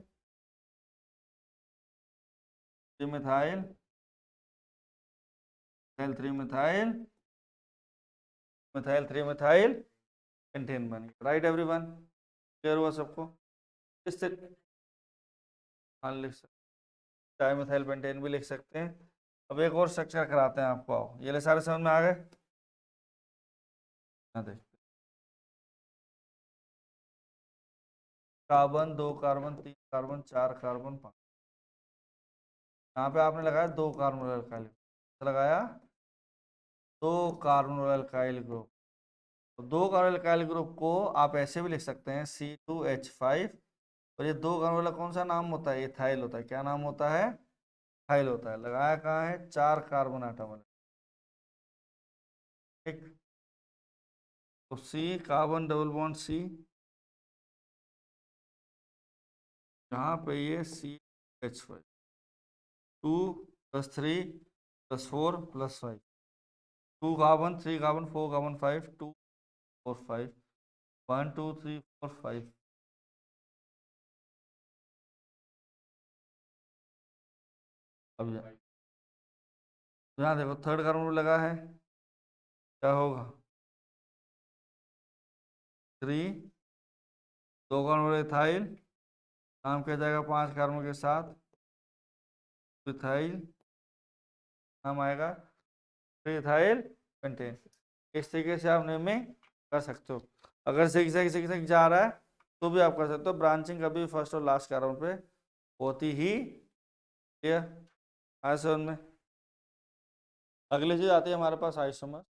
3 methyl, 3 methyl, methyl 3 methyl pentane बन गया। Right everyone? क्लियर हुआ सबको? इससे हाँ लिख सकते, डाइमिथाइल पेंटेन भी लिख सकते हैं। अब एक और स्ट्रक्चर कराते हैं आपको, आओ ये ले, सारे समझ में आ गए? हाँ देख, कार्बन, दो कार्बन, तीन कार्बन, चार कार्बन, पाँच, यहाँ पे आपने लगाया दो कार्बन अल्काइल, लगाया दो कार्बन अल्काइल ग्रुप। तो दो कार्बन अल्काइल ग्रुप को आप ऐसे भी लिख सकते हैं C2H5, और ये दो कार्बन वाला कौन सा नाम होता है? इथाइल होता है। क्या नाम होता है? इथाइल होता है। लगाया कहाँ है? चार कार्बन आटम है। ठीक, तो C carbon double bond C, यहाँ पे ये CH5, 2 + 3 + 4 + 5, 2 कार्बन, 3 कार्बन, 4 कार्बन, 5 2 4 5, 1 2 3 4 5। अब यहाँ देखो थर्ड कार्बन लगा है, क्या होगा? 3, दो कार्बन इथाइल, नाम क्या जाएगा पांच कार्बन के साथ? इथाइल, नाम आएगा इथाइल पेंटेन। इस तरीके से आप नेमिंग कर सकते हो। अगर सिक्स जा रहा है तो भी आप कर सकते हो। ब्रांचिंग कभी फर्स्ट और लास्ट कार्बन पे होती ही है। समझ में? अगली चीज आती है हमारे पास आइसोमर।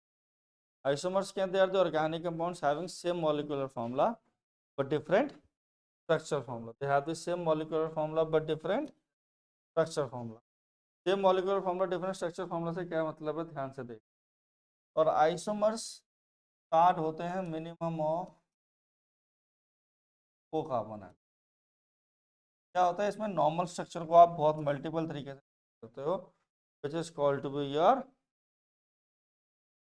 आइसोमर्स क्या, they are the organic compounds having same molecular formula but different structure formula. They have the same molecular formula but different structure formula. Same molecular formula different structure formula से क्या मतलब है, ध्यान से देख। और isomers start होते हैं मिनिमम ऑफ 4 कार्बन है। क्या होता है इसमें? नॉर्मल स्ट्रक्चर को आप बहुत मल्टीपल तरीके से करते हो, which is called to be your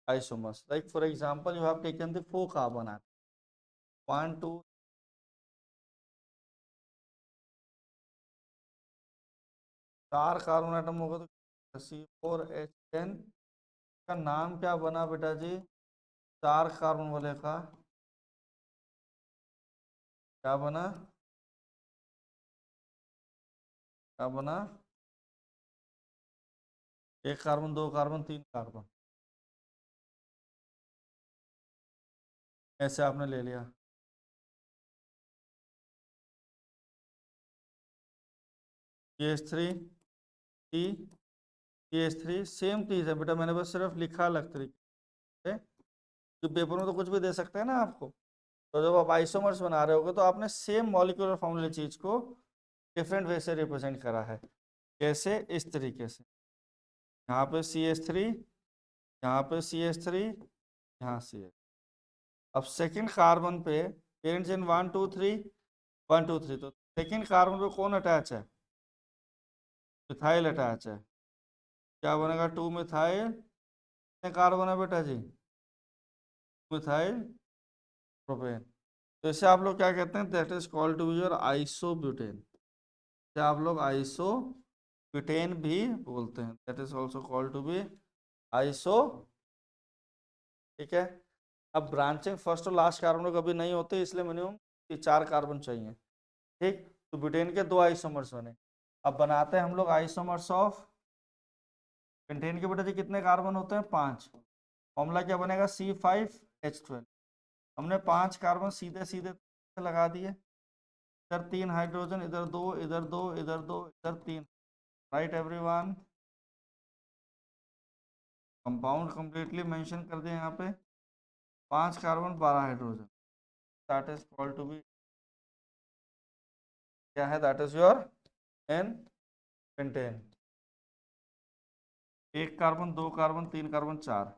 isomers. Like for example, you have taken the 4 carbon atom, 1 2 4 carbon atom होगा तो C4H10 का नाम क्या बना बेटा जी? 4 कार्बन वाले का क्या बना? क्या बना? 1 कार्बन, 2 कार्बन, 3 कार्बन, ऐसे आपने ले लिया। CH3 T CH3 सेम चीज़ है बेटा, मैंने बस सिर्फ लिखा अलग तरीके से, कि पेपर में तो कुछ भी दे सकते हैं ना आपको। तो जब आप आइसोमर्स बना रहे होगे तो आपने सेम मॉलिक्यूलर फॉर्मूले चीज़ को डिफरेंट वे से रिप्रेजेंट करा है। कैसे? इस तरीके से, यहाँ पे CH3, यहाँ पे CH3, यहाँ CH। अब सेकंड कार्बन पे पेरेंट्स इन 1 2 3 1 2 3, तो सेकंड कार्बन पे कौन अटैच है? मिथाइल अटैच है। क्या बनेगा? 2 मिथाइल। कितने कार्बन है बेटा जी? Methyl propane. तो इसे आप लोग क्या कहते हैं? That is called to be your isobutane. इसे आप लोग आइसोब्यूटेन भी बोलते हैं। That is also called to be iso. ठीक है। अब ब्रांचिंग फर्स्ट और लास्ट कार्बन में कभी नहीं होते, इसलिए मिनिमम 4 कार्बन चाहिए। ठीक, तो ब्यूटेन के 2 आइसोमर्स बने। अब बनाते हैं हम लोग आइसोमर्स ऑफ पेंटेन के बेटा जी। कितने कार्बन होते हैं? 5। फॉर्मूला क्या बनेगा? C5H12। हमने 5 कार्बन सीधे सीधे लगा दिए। इधर 3 हाइड्रोजन, इधर 2, इधर 2, इधर 2, इधर 3। Right everyone, compound completely mention कर दिए यहाँ पे। 5 carbon 12 hydrogen, that is called to be क्या है? That is your n pentane. 1 carbon, 2 carbon, 3 carbon, 4।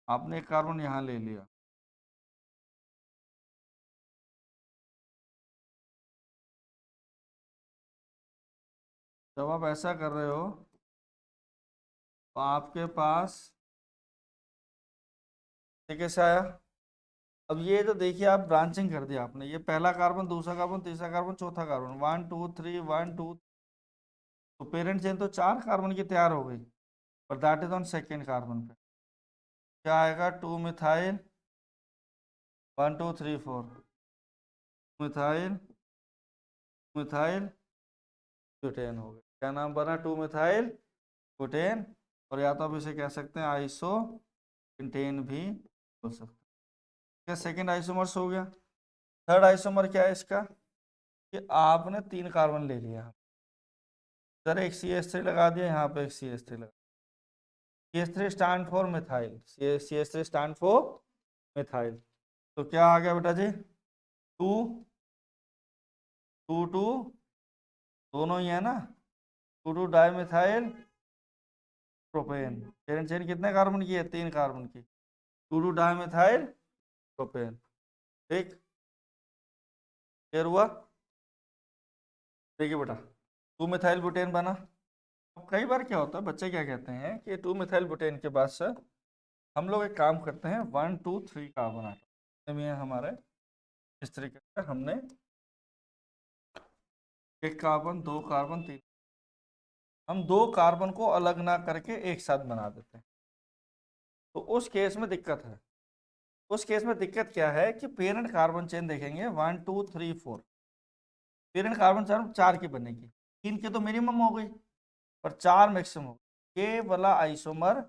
आपने 1 कार्बन यहाँ ले लिया। जब आप ऐसा कर रहे हो तो आपके पास ये कैसे आया? अब ये तो देखिए, आप ब्रांचिंग कर दिया आपने। ये पहला कार्बन, दूसरा कार्बन, तीसरा कार्बन, चौथा कार्बन, 1 2 3 1 2। तो पेरेंट चेन तो 4 कार्बन की तैयार हो गई, पर that is on second carbon पे। क्या आएगा? 2 मिथाइल 1 2 3 4 मिथाइल मिथाइल ब्यूटेन हो गया। क्या नाम बना? 2 मिथाइल ब्यूटेन। और या तो आप इसे कह सकते हैं आइसो पेंटेन भी बोल सकते हैं। क्या सेकेंड आइसोमर्स हो गया? थर्ड आइसोमर क्या है इसका? कि आपने 3 कार्बन ले लिया, इधर एक CH3 लगा दिया, यहाँ पे एक CH3 लगा। CH3 stand for methyl, CH3 stand for methyl. तो क्या आ गया बेटा जी? 2 2 2, दोनों ही है ना, 2 2 di methyl propane. Parent chain कितने कार्बन की है? 3 कार्बन की। 2 2 डाई मिथाइल प्रोपेन। ठीक, क्लियर हुआ? देखिए बेटा, 2 मिथाइल ब्यूटेन बना। अब कई बार क्या होता है, बच्चे क्या कहते हैं कि 2 मिथाइल ब्यूटेन के बाद से हम लोग एक काम करते हैं, 1 2 3 कार्बन आटा में हमारे इस तरीके से हमने 1 कार्बन, 2 कार्बन, 3। हम 2 कार्बन को अलग ना करके एक साथ बना देते हैं। तो उस केस में दिक्कत है। उस केस में दिक्कत क्या है कि पेरेंट कार्बन चेन देखेंगे 1 2 3 4। पेरेंट कार्बन चेन 4 की बनेगी, 3 की तो मिनिमम हो गई, पर 4 मैक्सिमम हो गई। ये वाला आइसोमर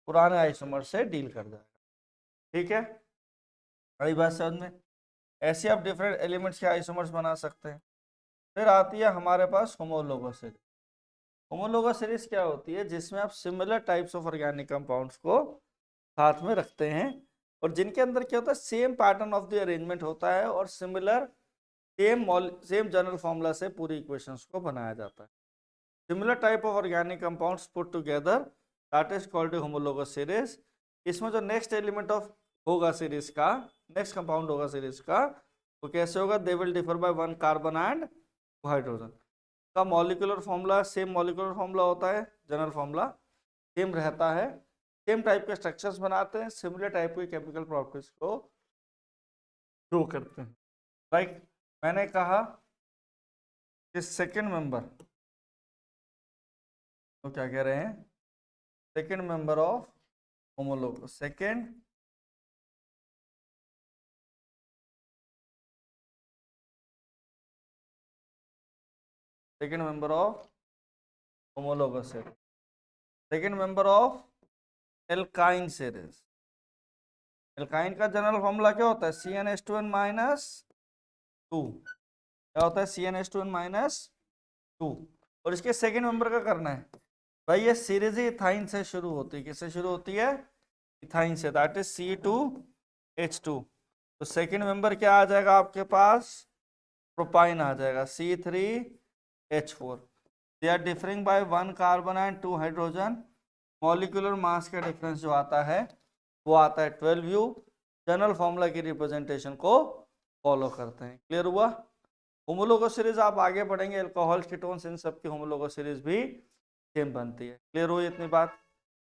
पुराने आइसोमर से डील कर जाएगा। ठीक है, अभी बात समझ में? ऐसे आप डिफरेंट एलिमेंट्स के आइसोमर्स बना सकते हैं। फिर आती है हमारे पास होमोलोगस सीरीज। होमोलोगस सीरीज क्या होती है? जिसमें आप similar types of organic compounds को साथ में रखते हैं, और जिनके अंदर क्या होता है? Same pattern of the arrangement होता है, और सिमिलर सेम जनरल फॉर्मूला से पूरी इक्वेशंस को बनाया जाता है। Similar type of organic compounds put together, that is called homologous series. इसमें जो नेक्स्ट एलिमेंट ऑफ होगा सीरीज का, नेक्स्ट कंपाउंड होगा सीरीज का, वो कैसे होगा? They will differ by 1 carbon and hydrogen. का molecular formula same molecular formula होता है, जनरल फॉर्मूला सेम रहता है। सेम टाइप के स्ट्रक्चर्स बनाते हैं, सिमिलर टाइप के केमिकल प्रॉपर्टीज को शो करते हैं। लाइक मैंने कहा कि सेकेंड मेंबर तो क्या कह रहे हैं? Second member of homologous, second member of homologous series, second member of alkyne series. Alkyne का जनरल फॉर्मूला क्या होता है? CnH2n minus 2। क्या होता है? CnH2n minus 2। और इसके सेकेंड मेंबर का करना है भाई, ये सीरीज ही इथाइन से शुरू होती है। किससे शुरू होती है? इथाइन से, दैट इज C2H2। तो सेकेंड मेंबर क्या आ जाएगा आपके पास? प्रोपाइन आ जाएगा, C3H4। They are differing by 1 carbon and 2 hydrogen. Molecular mass का डिफरेंस जो आता है वो आता है 12U। जनरल फॉर्मूला की रिप्रेजेंटेशन को फॉलो करते हैं। क्लियर हुआ? होमोलोगस सीरीज आप आगे पढ़ेंगे, अल्कोहल, कीटोन्स, इन सब की होमोलोगस सीरीज भी सेम बनती है। क्लियर हुई इतनी बात?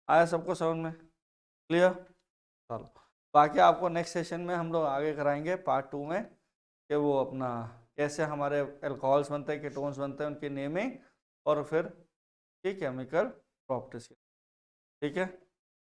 आया सबको समझ में? क्लियर? चलो, बाकी आपको नेक्स्ट सेशन में हम लोग आगे कराएंगे पार्ट 2 में, कि वो अपना कैसे हमारे अल्कोहल्स बनते हैं, कीटोन्स बनते हैं, उनकी नेमिंग और फिर केमिकल प्रॉपर्टीज। ठीक है।